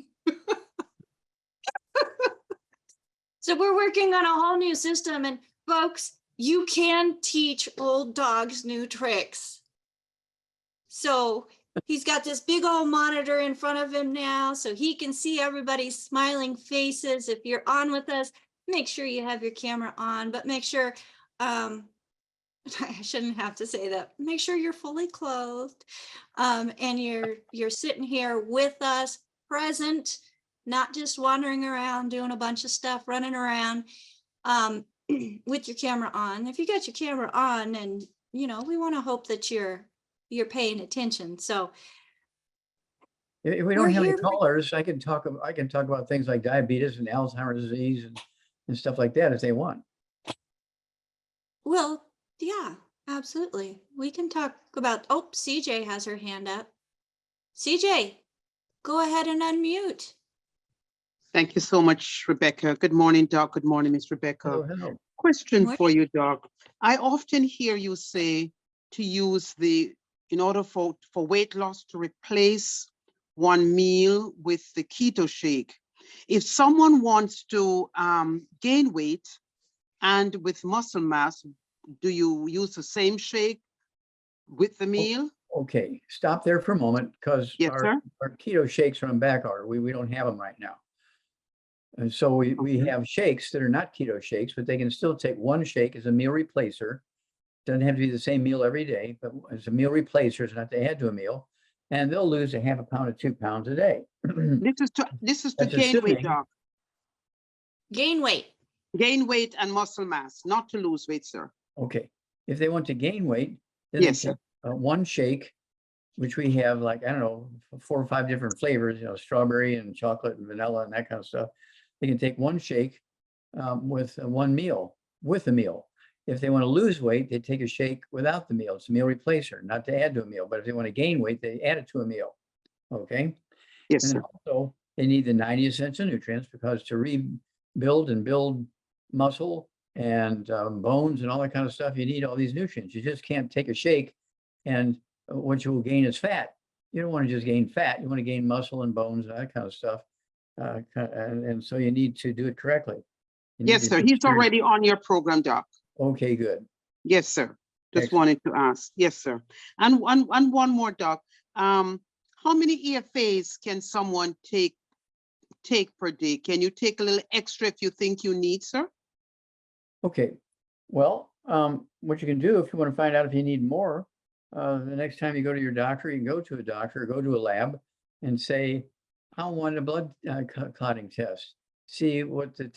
So we're working on a whole new system, and folks, you can teach old dogs new tricks. So he's got this big old monitor in front of him now, so he can see everybody's smiling faces. If you're on with us, make sure you have your camera on, but make sure, I shouldn't have to say that. Make sure you're fully clothed, and you're sitting here with us, present, not just wandering around doing a bunch of stuff, running around with your camera on. If you got your camera on, and we want to hope that you're paying attention. So if we don't have any callers, I can talk about things like diabetes and Alzheimer's disease and stuff like that if they want. Well, yeah, absolutely. We can talk about, CJ has her hand up. CJ, go ahead and unmute. Thank you so much, Rebecca. Good morning, Doc. Good morning, Miss Rebecca. Hello. Question for you, Doc. I often hear you say to use in order for weight loss, to replace one meal with the keto shake. If someone wants to gain weight and with muscle mass, do you use the same shake with the meal? Okay, stop there for a moment, because Yes, our keto shakes are on back order. We don't have them right now. And so we have shakes that are not keto shakes, but they can still take one shake as a meal replacer. Doesn't have to be the same meal every day, but as a meal replacer, it's not to add to a meal. And they'll lose a half a pound to 2 pounds a day. This is to That's gain weight, assuming- Doc. Gain weight. Gain weight and muscle mass, not to lose weight, sir. Okay, if they want to gain weight, then Yes, they take one shake, which we have, like, I don't know, 4 or 5 different flavors, strawberry and chocolate and vanilla and that kind of stuff. They can take one shake with one meal, with a meal. If they want to lose weight, they take a shake without the meal. It's a meal replacer, not to add to a meal. But if they want to gain weight, they add it to a meal. Okay. Yes, And sir. then also, they need the 90 essential nutrients, because to rebuild and build muscle and bones and all that kind of stuff, you need all these nutrients. You just can't take a shake and what you will gain is fat. You don't want to just gain fat. You want to gain muscle and bones and that kind of stuff. And so you need to do it correctly. Yes, sir. He's already on your program, Doc. Okay, good. Yes, sir. Just Excellent. wanted to ask. Yes, sir. And one more, Doc. How many EFAs can someone take per day? Can you take a little extra if you think you need, sir? Okay, well, what you can do if you want to find out if you need more, the next time you go to your doctor, you can go to a doctor, go to a lab and say, I want a blood clotting test. See what the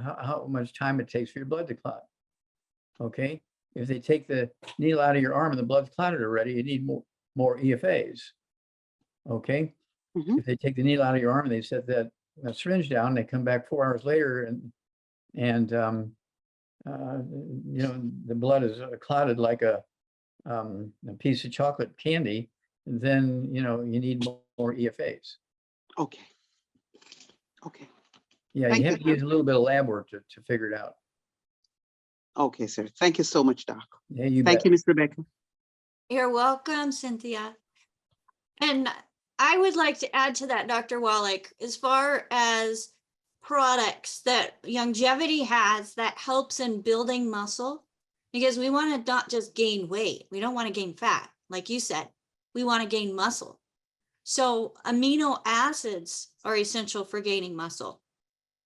how much time it takes for your blood to clot. Okay, if they take the needle out of your arm and the blood's clotted already, you need more EFAs. Okay, Mhm. if they take the needle out of your arm and they set that syringe down, they come back 4 hours later and you know, the blood is clotted like a piece of chocolate candy, then, you know, you need more EFAs. Okay. Okay. Yeah, Thank you you, have to use a little bit of lab work to figure it out. Okay, sir. Thank you so much, Doc. Yeah, you Thank bet. you, Ms. Rebecca. You're welcome, Cynthia. And I would like to add to that, Dr. Wallach, as far as products that longevity has that helps in building muscle, because we want to not just gain weight. We don't want to gain fat. Like you said, we want to gain muscle. So amino acids are essential for gaining muscle.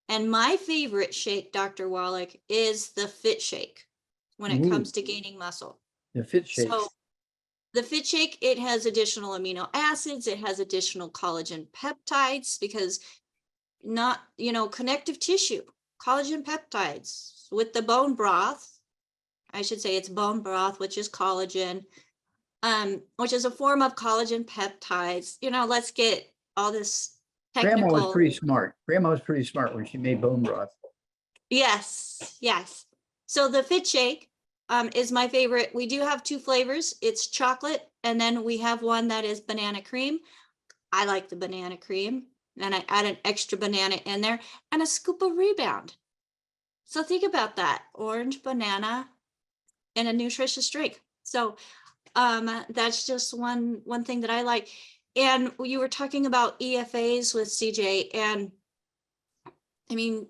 And my favorite shake, Dr. Wallach, is the Fit Shake when it comes to gaining muscle. The Fit Shake. So the Fit Shake, it has additional amino acids, it has additional collagen peptides, because not, you know, connective tissue, collagen peptides with the bone broth. I should say it's bone broth, which is collagen, which is a form of collagen peptides. You know, let's get all this Grandma was technical. pretty smart. Grandma was pretty smart when she made bone broth. Yes, yes. So the Fit Shake is my favorite. We do have 2 flavors. It's chocolate, and then we have one that is banana cream. I like the banana cream, and I add an extra banana in there and a scoop of Rebound. So think about that, orange banana and a nutritious drink. So that's just one thing that I like. And you were talking about EFAs with CJ, and I mean,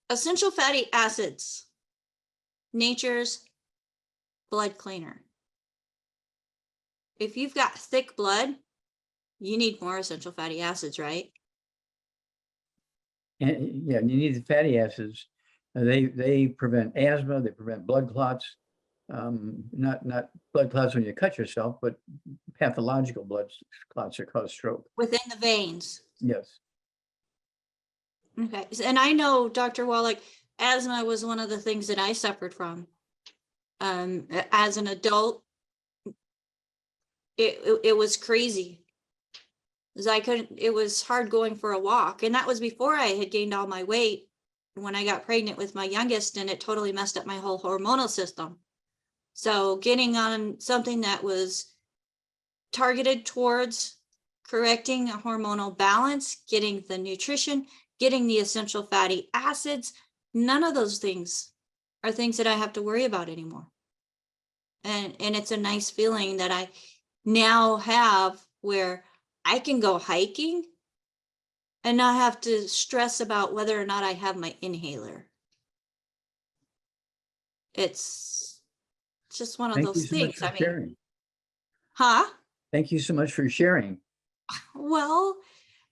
essential fatty acids, nature's blood cleaner. If you've got thick blood, you need more essential fatty acids, right? And yeah, you need the fatty acids. They prevent asthma, they prevent blood clots. Not blood clots when you cut yourself, but pathological blood clots that cause stroke. Within the veins. Yes. Okay. And I know, Dr. Wallach, asthma was one of the things that I suffered from. As an adult, it was crazy. It was hard going for a walk. And that was before I had gained all my weight when I got pregnant with my youngest, and it totally messed up my whole hormonal system. So getting on something that was targeted towards correcting a hormonal balance, getting the nutrition, getting the essential fatty acids, none of those things are things that I have to worry about anymore. And it's a nice feeling that I now have, where I can go hiking and not have to stress about whether or not I have my inhaler. It's just one of Thank you those so much things. for I mean, sharing. huh? Thank you so much for sharing. Well,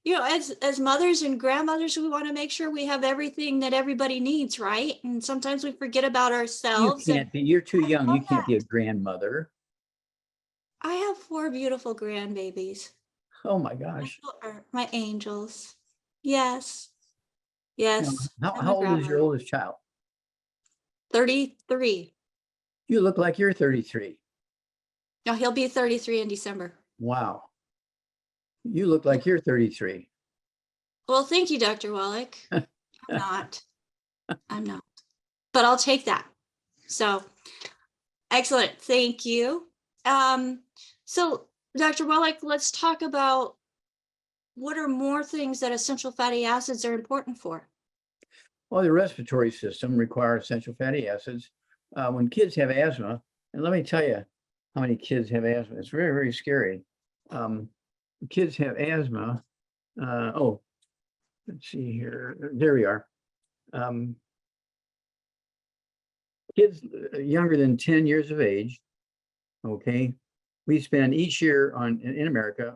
you know, as mothers and grandmothers, we want to make sure we have everything that everybody needs, right? And sometimes we forget about You ourselves. can't be, you're too young. You love can't be a grandmother. I have 4 beautiful grandbabies. Oh my gosh. My angels. Yes. Yes. Now, I'm how a old is your grandmother. oldest child? 33. You look like you're 33. No, he'll be 33 in December. Wow. You look like you're 33. Well, thank you, Dr. Wallach. I'm not. I'm not. But I'll take that. So excellent. Thank you. So Dr. Wallach, let's talk about what are more things that essential fatty acids are important for. Well, the respiratory system requires essential fatty acids. When kids have asthma, and let me tell you how many kids have asthma. It's very, very scary. Kids have asthma. Oh, let's see here. There we are. Kids younger than 10 years of age, okay, we spend each year in America,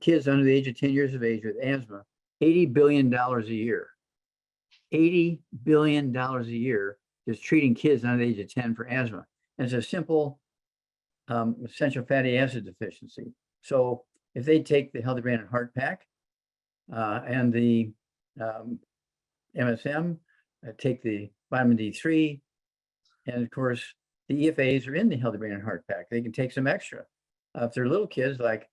kids under the age of 10 years of age with asthma, $80 billion a year. $80 billion a year is treating kids under the age of 10 for asthma. And it's a simple essential fatty acid deficiency. So if they take the Healthy Brain and Heart Pack and the MSM, take the vitamin D3, and of course, the EFAs are in the Healthy Brain and Heart Pack. They can take some extra. If they're little kids, like,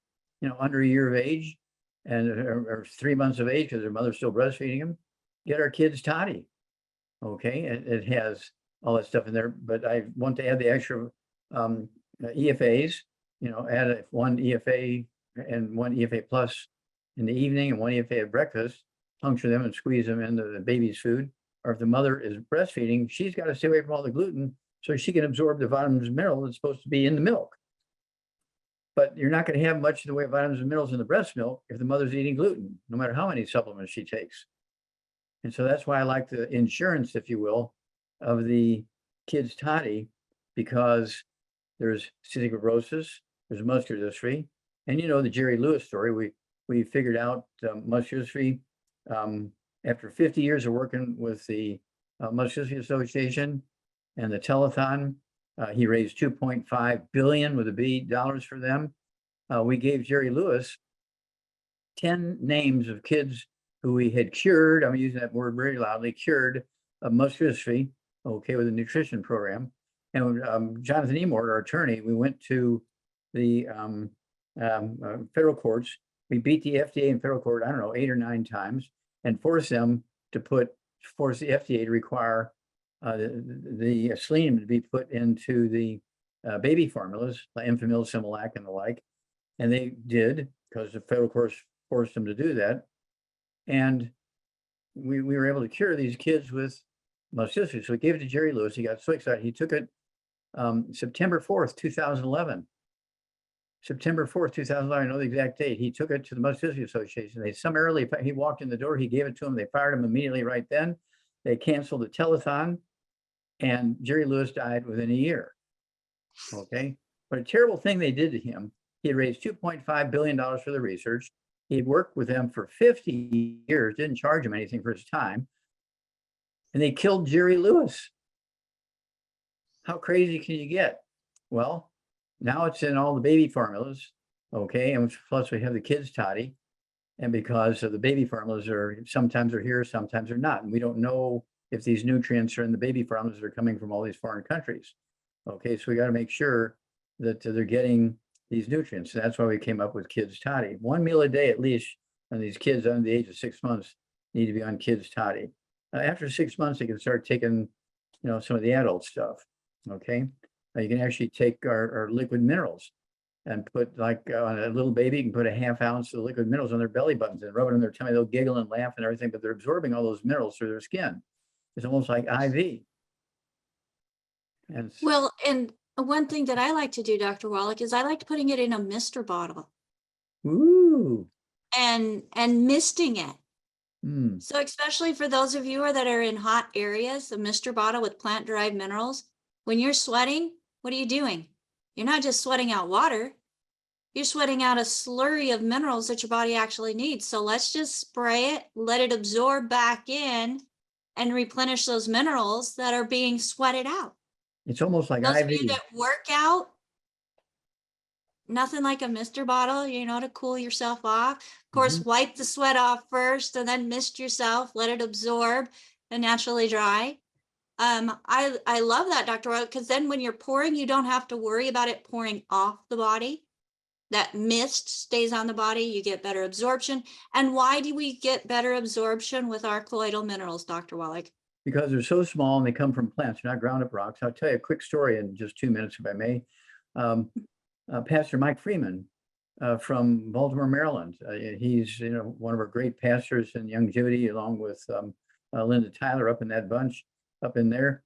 under a year of age and or 3 months of age because their mother's still breastfeeding them, get our kids toddy. Okay, it has all that stuff in there, but I want to add the extra EFAs, add one EFA and one EFA plus in the evening and one EFA at breakfast, puncture them and squeeze them into the baby's food. Or if the mother is breastfeeding, she's got to stay away from all the gluten so she can absorb the vitamins and minerals that's supposed to be in the milk. But you're not going to have much in the way of vitamins and minerals in the breast milk if the mother's eating gluten, no matter how many supplements she takes. And so that's why I like the insurance, if you will, of the kids' toddy, because there's cystic fibrosis, there's muscular dystrophy, and the Jerry Lewis story. We figured out muscular dystrophy after 50 years of working with the Muscular Dystrophy Association and the telethon. He raised $2.5 billion with a B dollars for them. We gave Jerry Lewis 10 names of kids who we had cured. I'm using that word very loudly, cured of muscular dystrophy, okay, with a nutrition program. And Jonathan Emord, our attorney, we went to the federal courts. We beat the FDA in federal court, I don't know, 8 or 9 times, and forced them to force the FDA to require the selenium to be put into the baby formulas, like Enfamil, Similac, and the like. And they did, because the federal courts forced them to do that. And we were able to cure these kids with muscular dystrophy. So we gave it to Jerry Lewis. He got so excited. He took it September 4th, 2011. September 4th, 2011, I know the exact date. He took it to the Muscular Dystrophy Association. They summarily, he walked in the door, he gave it to them. They fired him immediately right then. They canceled the telethon, and Jerry Lewis died within a year. Okay, but a terrible thing they did to him. He had raised $2.5 billion for the research. He had worked with them for 50 years, didn't charge him anything for his time. And they killed Jerry Lewis. How crazy can you get? Well, now it's in all the baby formulas, okay? And plus we have the kids' toddy. And because of the baby formulas sometimes are here, sometimes they're not. And we don't know if these nutrients are in the baby formulas that are coming from all these foreign countries. Okay, so we got to make sure that they're getting these nutrients. So that's why we came up with kids' toddy. 1 meal a day at least, and these kids under the age of 6 months need to be on kids' toddy. After 6 months, they can start taking, some of the adult stuff. Okay, you can actually take our liquid minerals and put, like on a little baby, you can put a ½ ounce of liquid minerals on their belly buttons and rub it on their tummy. They'll giggle and laugh and everything, but they're absorbing all those minerals through their skin. It's almost like IV. And Well, and one thing that I like to do, Dr. Wallach, is I like putting it in a mister bottle. Ooh. And misting it. Mm. So especially for those of you that are in hot areas, a mister bottle with plant-derived minerals, when you're sweating, what are you doing? You're not just sweating out water. You're sweating out a slurry of minerals that your body actually needs. So let's just spray it, let it absorb back in and replenish those minerals that are being sweated out. It's almost like Those IV. of you that work out, nothing like a mister bottle, to cool yourself off. Of course, wipe the sweat off first and then mist yourself, let it absorb and naturally dry. I love that, Dr. Wallach, because then when you're pouring, you don't have to worry about it pouring off the body. That mist stays on the body, you get better absorption. And why do we get better absorption with our colloidal minerals, Dr. Wallach? Because they're so small and they come from plants, they're not ground up rocks. I'll tell you a quick story in just 2 minutes, if I may. Pastor Mike Freeman from Baltimore, Maryland. He's one of our great pastors in Youngevity, along with Linda Tyler up in that bunch up in there.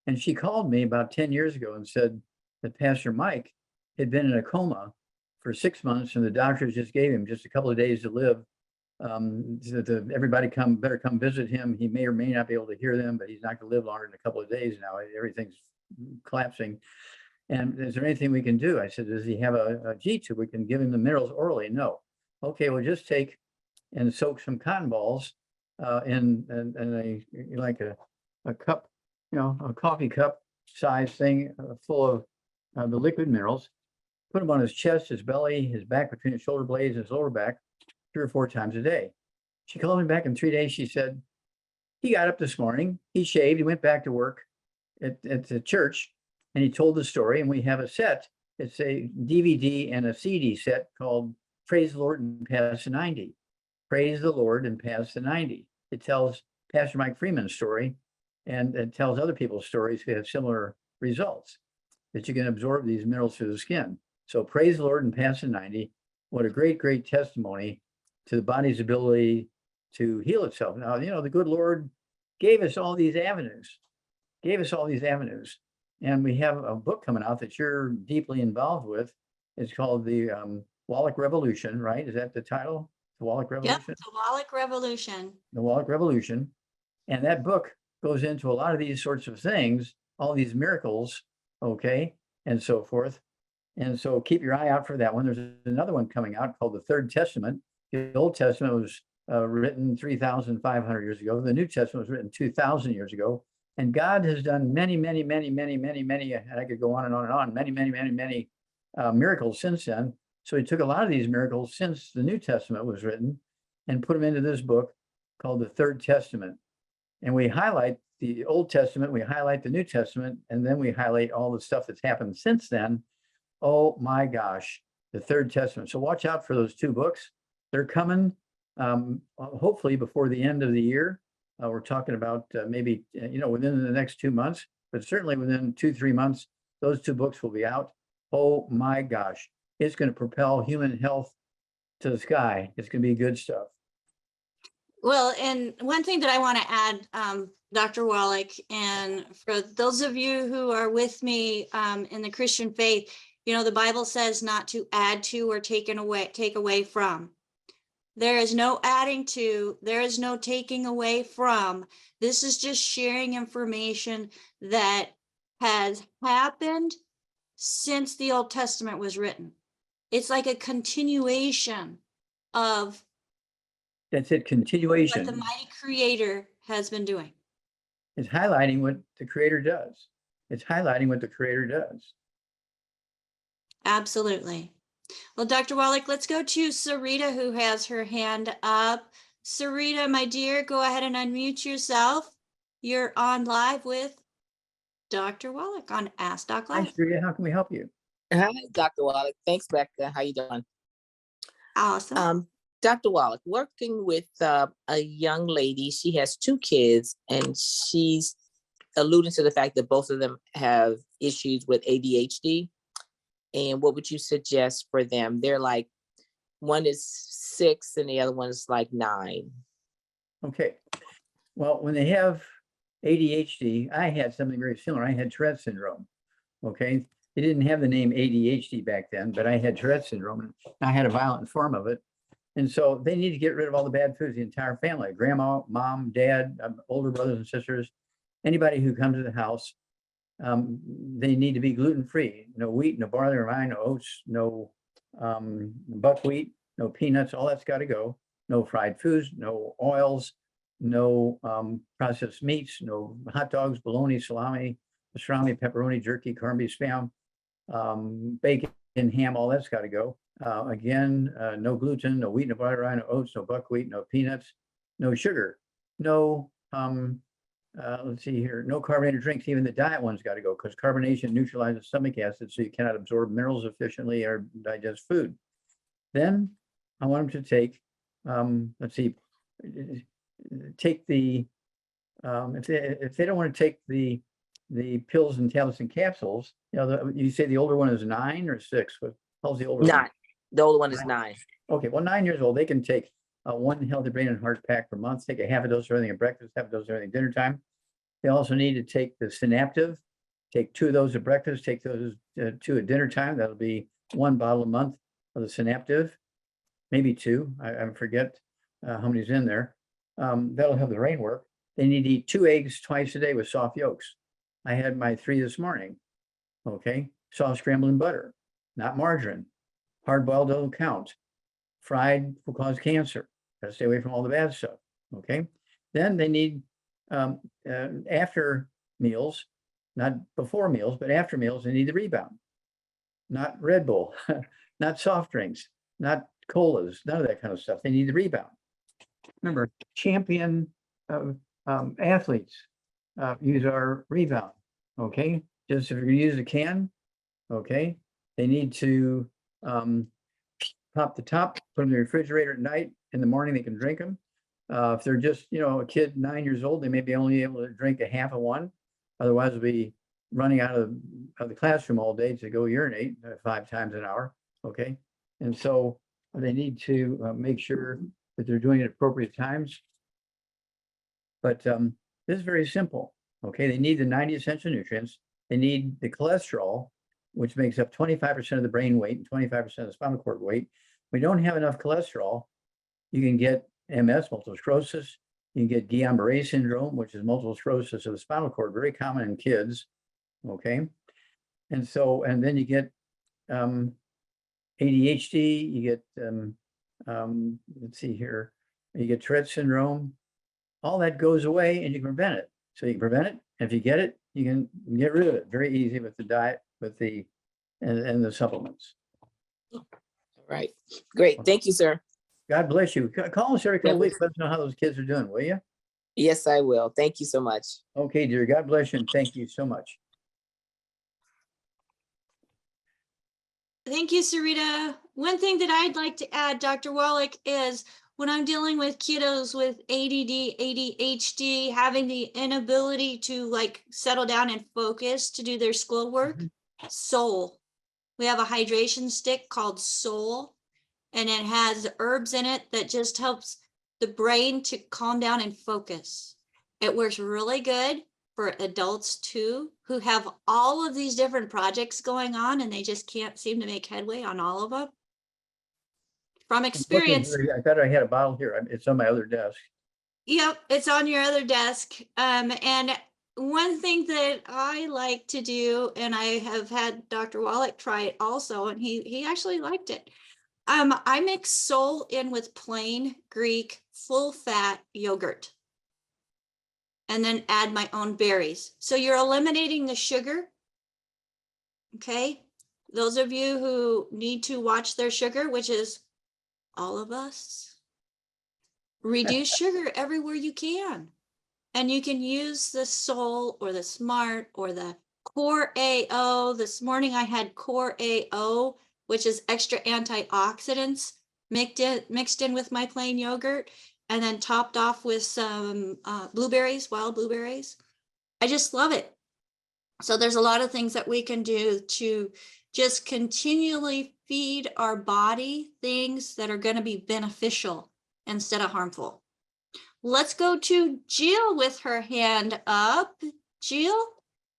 And she called me about 10 years ago and said that Pastor Mike had been in a coma for 6 months, and the doctors just gave him just a couple of days to live. Everybody better come visit him. He may or may not be able to hear them, but he's not going to live longer than a couple of days now. Everything's collapsing. And is there anything we can do? I said, does he have a G-tube? We can give him the minerals orally. No. Okay, well, just take and soak some cotton balls in like a cup a coffee cup size thing full of the liquid minerals, put them on his chest, his belly, his back, between his shoulder blades, his lower back, 3 or 4 times a day. She called me back in 3 days. She said, he got up this morning, he shaved, he went back to work at the church, and he told the story. And we have a set, it's a DVD and a CD set called Praise the Lord and Pass the 90. Praise the Lord and Pass the 90. It tells Pastor Mike Freeman's story, and it tells other people's stories who have similar results, that you can absorb these minerals through the skin. So praise the Lord and pass the 90. What a great, great testimony to the body's ability to heal itself. Now, the good Lord gave us all these avenues, And we have a book coming out that you're deeply involved with. It's called the Wallach Revolution, right? Is that the title? The Wallach Revolution? Yep, the Wallach Revolution. The Wallach Revolution. And that book goes into a lot of these sorts of things, all these miracles, okay, and so forth. And so keep your eye out for that one. There's another one coming out called the Third Testament. The Old Testament was written 3,500 years ago. The New Testament was written 2,000 years ago. And God has done many, and I could go on and on and on, many miracles since then. So he took a lot of these miracles since the New Testament was written and put them into this book called the Third Testament. And we highlight the Old Testament, we highlight the New Testament, and then we highlight all the stuff that's happened since then. Oh my gosh, the Third Testament. So watch out for those 2 books. They're coming hopefully before the end of the year. We're talking about maybe, within the next 2 months, but certainly within 2-3 months, those 2 books will be out. Oh my gosh, it's going to propel human health to the sky. It's going to be good stuff. Well, and one thing that I want to add, Dr. Wallach, and for those of you who are with me in the Christian faith, the Bible says not to add to or take away from. There is no adding to, there is no taking away from. This is just sharing information that has happened since the Old Testament was written. It's like a continuation of That's it, continuation. what the mighty Creator has been doing. It's highlighting what the Creator does. Absolutely. Well, Dr. Wallach, let's go to Sarita, who has her hand up. Sarita, my dear, go ahead and unmute yourself. You're on live with Dr. Wallach on Ask Doc Hi, Live. Surya, how can we help you? Hi, Dr. Wallach. Thanks, Becca. How you doing? Awesome. Dr. Wallach, working with a young lady. She has 2 kids, and she's alluding to the fact that both of them have issues with ADHD. And what would you suggest for them? They're like, one is 6 and the other one is like 9. Okay. Well, when they have ADHD, I had something very similar. I had Tourette syndrome. Okay. They didn't have the name ADHD back then, but I had Tourette syndrome and I had a violent form of it. And so they need to get rid of all the bad foods, the entire family, grandma, mom, dad, older brothers and sisters, anybody who comes to the house. They need to be gluten-free, no wheat, no barley or rye, no oats, no buckwheat, no peanuts, all that's got to go. No fried foods, no oils, no processed meats, no hot dogs, bologna, salami, pepperoni, jerky, corned beef, spam, bacon, ham, all that's got to go. Again, no gluten, no wheat, no barley, rye, no oats, no buckwheat, no peanuts, no sugar, no let's see here, no carbonated drinks. Even the diet one's got to go because carbonation neutralizes stomach acid, so you cannot absorb minerals efficiently or digest food. Then I want them to take, let's see, take the, if they don't want to take the pills and tablets and capsules, you say the older one is 9 or 6? What how's the older 9. one? The older one is 9. Okay, well, 9 years old, they can take 1 healthy brain and heart pack per month, take a half a dose of everything at breakfast, half a dose of everything at dinner time. They also need to take the Synaptive, take 2 of those at breakfast, take those 2 at dinner time. That'll be 1 bottle a month of the Synaptive, maybe 2. I forget how many's in there. That'll have the brain work. They need to eat 2 eggs twice a day with soft yolks. I had my 3 this morning. Okay, soft scrambled in butter, not margarine. Hard boiled doesn't count. Fried will cause cancer. Gotta stay away from all the bad stuff. Okay. Then they need, after meals, not before meals, but after meals, they need the rebound. Not Red Bull, not soft drinks, not colas, none of that kind of stuff. They need the rebound. Remember, champion athletes use our rebound, okay? Just if you're gonna use a can, okay? They need to pop the top, put them in the refrigerator at night. In the morning, they can drink them. If they're just, a kid 9 years old, they may be only able to drink a half of one. Otherwise, they'll be running out of the classroom all day to go urinate 5 times an hour, okay? And so they need to make sure that they're doing it at appropriate times. But this is very simple, okay? They need the 90 essential nutrients. They need the cholesterol, which makes up 25% of the brain weight and 25% of the spinal cord weight. We don't have enough cholesterol. You can get MS, multiple sclerosis. You can get Guillain-Barré syndrome, which is multiple sclerosis of the spinal cord, very common in kids, okay? And so, and then you get ADHD, you get, let's see here, you get Tourette syndrome. All that goes away and you can prevent it. So you can prevent it. And if you get it, you can get rid of it very easy with the diet, with the, and the supplements. All right. Great. Thank you, sir. God bless you. Call us every couple of weeks. Let us know how those kids are doing, will you? Yes, I will. Thank you so much. Okay, dear. God bless you and thank you so much. Thank you, Sarita. One thing that I'd like to add, Dr. Wallach, is when I'm dealing with kiddos with ADD, ADHD, having the inability to like settle down and focus to do their schoolwork, Soul. We have a hydration stick called Soul, and it has herbs in it that just helps the brain to calm down and focus. It works really good for adults too, who have all of these different projects going on and they just can't seem to make headway on all of them. From experience. I thought I had a bottle here. It's on my other desk. Yep, it's on your other desk. And one thing that I like to do, and I have had Dr. Wallach try it also, and he actually liked it. I mix Soul in with plain Greek full fat yogurt and then add my own berries. So you're eliminating the sugar. Okay. Those of you who need to watch their sugar, which is all of us, reduce sugar everywhere you can. And you can use the Soul or the Smart or the Core AO. This morning I had Core AO, which is extra antioxidants mixed in with my plain yogurt and then topped off with some blueberries, wild blueberries. I just love it. So there's a lot of things that we can do to just continually feed our body things that are going to be beneficial instead of harmful. Let's go to Jill with her hand up. Jill,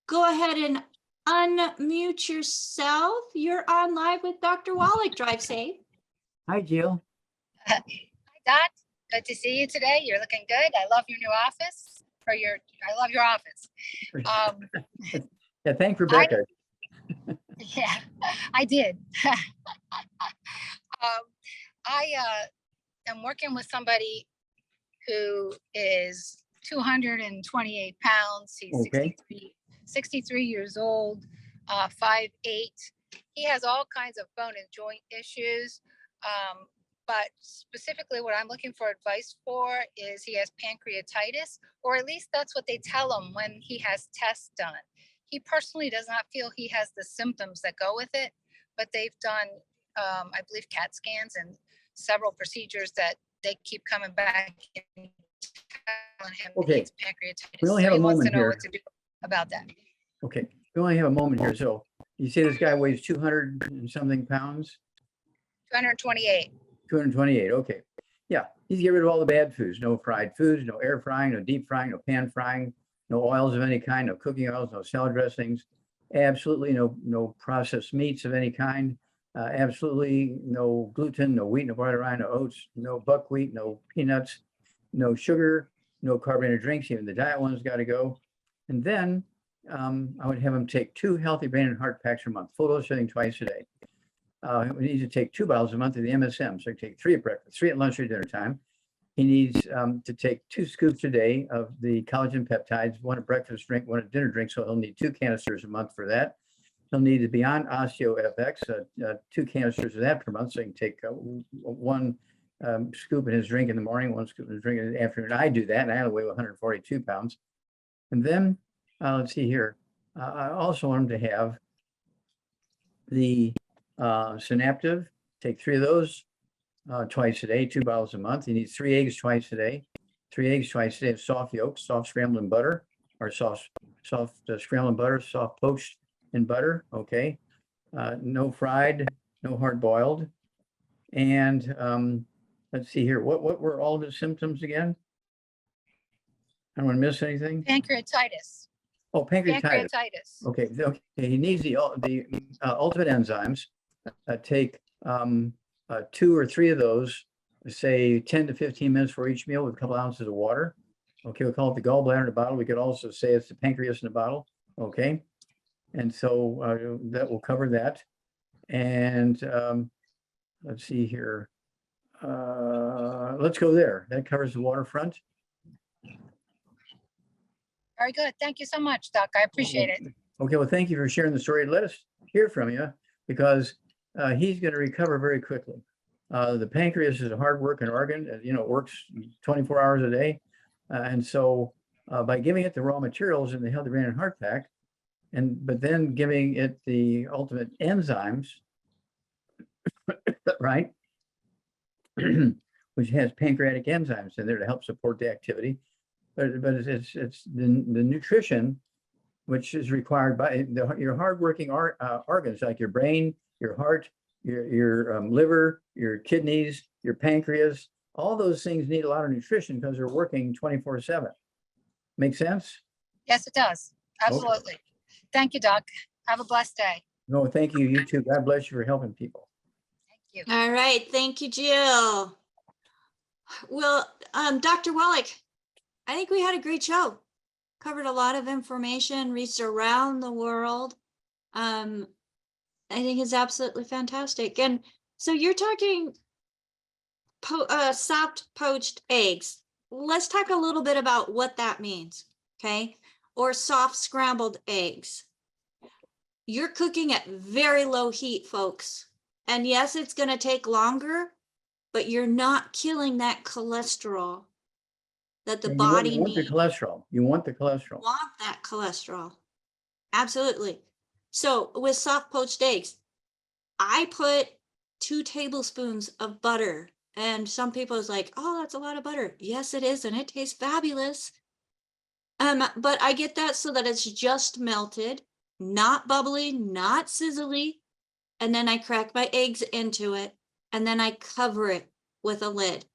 go ahead and unmute yourself. You're on live with Dr. Wallach. Drive safe. Hi, Jill. Hi, Dot. Good to see you today. You're looking good. I love your new office. I love your office. Yeah, thank Rebecca. Yeah, I did. I am working with somebody who is 228 pounds. He's Okay. 63 years old, 5'8". He has all kinds of bone and joint issues. But specifically what I'm looking for advice for is he has pancreatitis, or at least that's what they tell him when he has tests done. He personally does not feel he has the symptoms that go with it, but they've done, I believe, CAT scans and several procedures that they keep coming back and telling him that he has pancreatitis. We only have so a he wants moment to know here. what to do about that. Okay, we only have a moment here. So you say this guy weighs 200 and something pounds? 228. 228, okay. Yeah, he's get rid of all the bad foods. No fried foods, no air frying, no deep frying, no pan frying, no oils of any kind, no cooking oils, no salad dressings. Absolutely no processed meats of any kind. Absolutely no gluten, no wheat, no barley, rye, no oats, no buckwheat, no peanuts, no sugar, no carbonated drinks. Even the diet one's got to go. And then I would have him take 2 healthy brain and heart packs a month, full dose everything twice a day. We need to take 2 bottles a month of the MSM. So I take 3 at breakfast, 3 at lunch or dinner time, He needs to take 2 scoops a day of the collagen peptides, 1 at breakfast drink, 1 at dinner drink. So he'll need 2 canisters a month for that. He'll need the Beyond Osteo FX, 2 canisters of that per month. So he can take 1 scoop in his drink in the morning, 1 scoop in his drink in the afternoon. I do that, and I only weigh 142 pounds. And then let's see here. I also want him to have the Synaptive. Take 3 of those twice a day, 2 bottles a month. He needs 3 eggs twice a day, 3 eggs twice a day of soft yolks, soft scrambled in butter, or soft scrambled in butter, soft poached in butter. Okay. No fried, no hard boiled. And let's see here. What were all of his symptoms again? I don't want to miss anything. Pancreatitis. Oh, pancreatitis. Pancreatitis. Okay. He needs the ultimate enzymes. Take 2 or 3 of those, say 10 to 15 minutes for each meal with a couple ounces of water. Okay, we'll call it the gallbladder in a bottle. We could also say it's the pancreas in a bottle. Okay. And so that will cover that. And let's see here. Let's go there. That covers the waterfront. Very good. Thank you so much, Doc. I appreciate it. Okay, well, thank you for sharing the story. Let us hear from you, because he's going to recover very quickly. The pancreas is a hard-working organ. It works 24 hours a day. And so by giving it the raw materials in the Healthy Brain and Heart Pack, but then giving it the ultimate enzymes, right, which has pancreatic enzymes in there to help support the activity. But it's the nutrition which is required by your hardworking organs, like your brain, your heart, your liver, your kidneys, your pancreas. All those things need a lot of nutrition because they're working 24/7. Make sense? Yes, it does. Absolutely. Okay. Thank you, Doc. Have a blessed day. No, thank you. You too. God bless you for helping people. Thank you. All right. Thank you, Jill. Well, Dr. Wallach, I think we had a great show. Covered a lot of information, reached around the world. I think it's absolutely fantastic. And so you're talking soft poached eggs. Let's talk a little bit about what that means, okay? Or soft scrambled eggs. You're cooking at very low heat, folks. And yes, it's going to take longer, but you're not killing that cholesterol that the body needs. You want the cholesterol. You want the cholesterol. Want that cholesterol. Absolutely. So with soft poached eggs, I put 2 tablespoons of butter. And some people is like, oh, that's a lot of butter. Yes, it is. And it tastes fabulous. But I get that so that it's just melted, not bubbly, not sizzly. And then I crack my eggs into it. And then I cover it with a lid.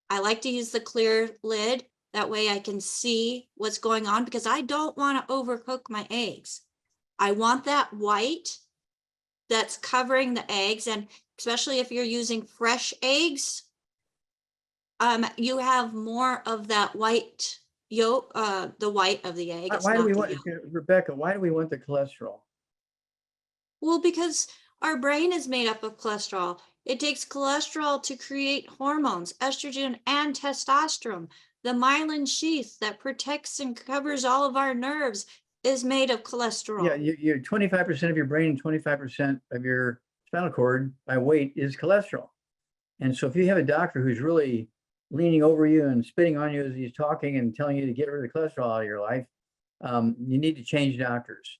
I like to use the clear lid. That way I can see what's going on, because I don't want to overcook my eggs. I want that white that's covering the eggs. And especially if you're using fresh eggs, you have more of that white yolk, the white of the egg. Why do we want, Rebecca, why do we want the cholesterol? Well, because our brain is made up of cholesterol. It takes cholesterol to create hormones, estrogen and testosterone. The myelin sheath that protects and covers all of our nerves is made of cholesterol. Yeah, you're 25% of your brain and 25% of your spinal cord by weight is cholesterol. And so if you have a doctor who's really leaning over you and spitting on you as he's talking and telling you to get rid of the cholesterol out of your life, you need to change doctors,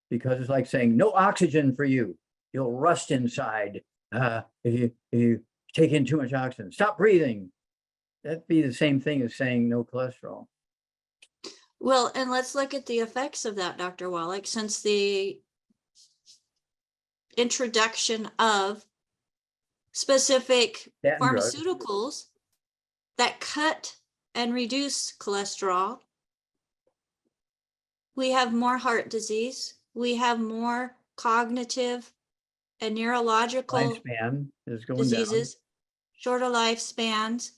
because it's like saying no oxygen for you. You'll rust inside if you take in too much oxygen. Stop breathing. That'd be the same thing as saying no cholesterol. Well, and let's look at the effects of that, Dr. Wallach. Since the introduction of specific pharmaceuticals that cut and reduce cholesterol, we have more heart disease. We have more cognitive and neurological lifespan is going diseases, shorter lifespans,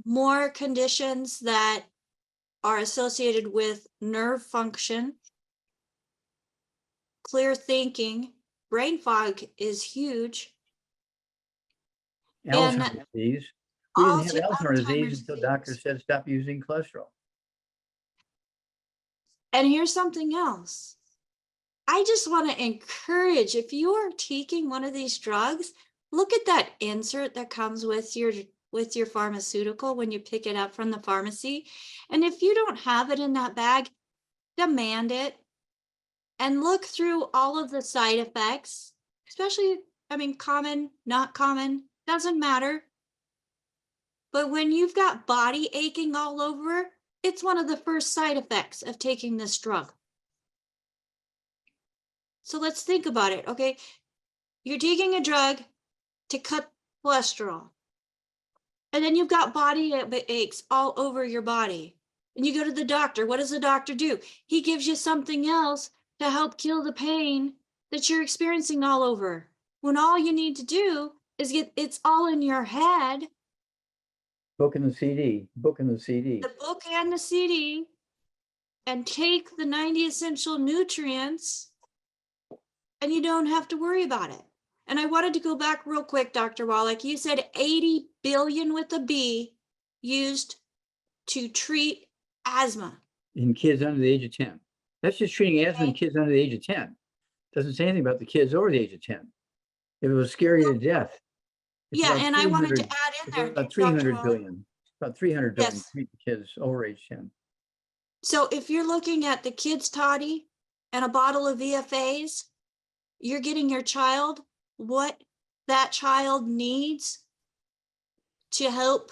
more conditions that are associated with nerve function, clear thinking. Brain fog is huge. Alzheimer's disease. We All didn't have to Alzheimer's disease Alzheimer's until disease. doctors said stop using cholesterol. And here's something else. I just want to encourage, if you are taking one of these drugs, look at that insert that comes with your pharmaceutical when you pick it up from the pharmacy. And if you don't have it in that bag, demand it and look through all of the side effects, especially, I mean, common, not common, doesn't matter. But when you've got body aching all over, it's one of the first side effects of taking this drug. So let's think about it, okay? You're taking a drug to cut cholesterol. And then you've got body aches all over your body. And you go to the doctor. What does the doctor do? He gives you something else to help kill the pain that you're experiencing all over. When all you need to do is it's all in your head. Book and the CD, book and the CD. The book and the CD, and take the 90 essential nutrients, and you don't have to worry about it. And I wanted to go back real quick, Dr. Wallach. You said 80 billion with a B used to treat asthma. In kids under the age of 10. That's just treating asthma in Okay. kids under the age of 10. Doesn't say anything about the kids over the age of 10. If it was scary to death. it's Yeah, about and I wanted to 300 add in it's there, about Dr. 300 Wallach. billion. About 300 billion Yes. to treat the kids over age 10. So if you're looking at the kids' toddy and a bottle of EFAs, you're getting your child what that child needs to help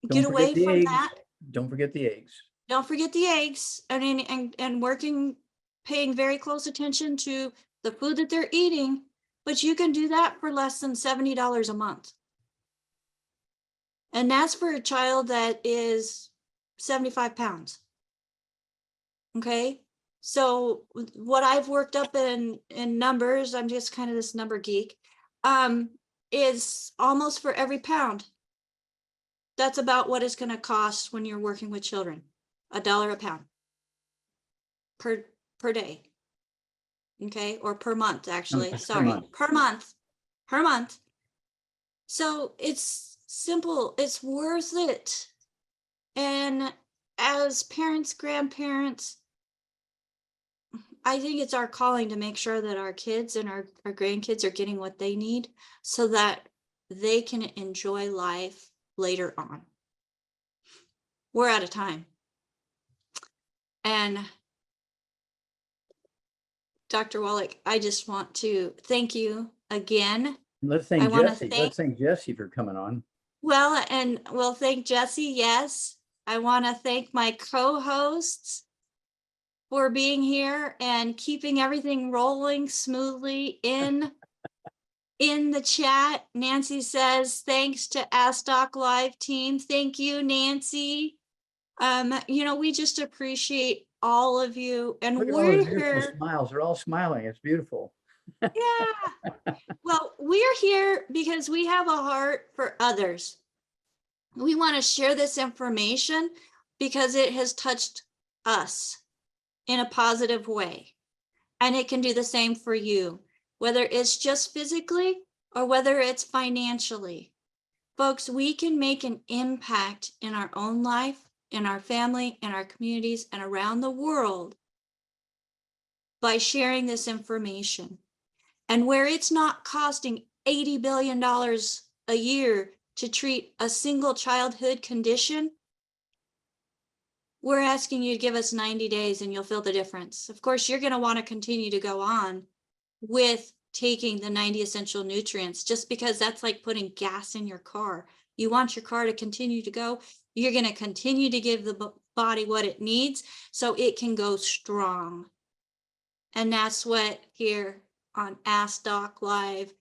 Don't get forget away the from eggs. that. Don't forget the eggs. Don't forget the eggs. I mean, and working, paying very close attention to the food that they're eating, but you can do that for less than $70 a month. And that's for a child that is 75 pounds. Okay. So what I've worked up in numbers, I'm just kind of this number geek, is almost for every pound. That's about what it's going to cost when you're working with children. $1 a pound per day. Okay. Or per month, actually. Per Sorry. month. Per month. So it's simple. It's worth it. And as parents, grandparents, I think it's our calling to make sure that our kids and our grandkids are getting what they need so that they can enjoy life later on. We're out of time. And Dr. Wallach, I just want to thank you again. Let's I thank wanna Jesse. thank- Let's thank Jesse for coming on. Well, and we'll thank Jesse. Yes. I want to thank my co-hosts for being here and keeping everything rolling smoothly in the chat. Nancy says, thanks to ASDOC Live team. Thank you, Nancy. We just appreciate all of you. And Look at all we're the beautiful here. smiles. They're all smiling. It's beautiful. Yeah. Well, we're here because we have a heart for others. We want to share this information because it has touched us in a positive way. And it can do the same for you, whether it's just physically or whether it's financially. Folks, we can make an impact in our own life, in our family, in our communities, and around the world by sharing this information. And where it's not costing $80 billion a year to treat a single childhood condition, we're asking you to give us 90 days and you'll feel the difference. Of course, you're going to want to continue to go on with taking the 90 essential nutrients, just because that's like putting gas in your car. You want your car to continue to go. You're going to continue to give the body what it needs so it can go strong. And that's what here on Ask Doc Live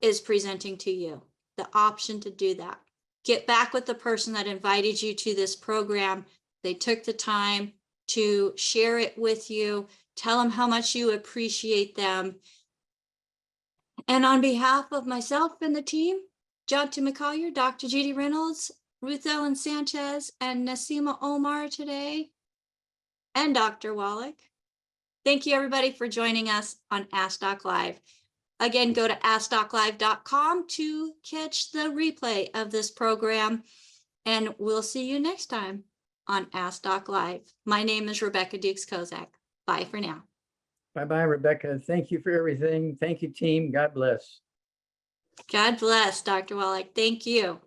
is presenting to you, the option to do that. Get back with the person that invited you to this program. They took the time to share it with you. Tell them how much you appreciate them. And on behalf of myself and the team, John T. McCollier, Dr. Judy Reynolds, Ruth Ellen Sanchez, and Nasima Omar today, and Dr. Wallach, thank you everybody for joining us on Ask Doc Live. Again, go to AskDocLive.com to catch the replay of this program. And we'll see you next time on Ask Doc Live. My name is Rebecca Dukes-Kozak. Bye for now. Bye-bye, Rebecca. Thank you for everything. Thank you, team. God bless. God bless, Dr. Wallach. Thank you.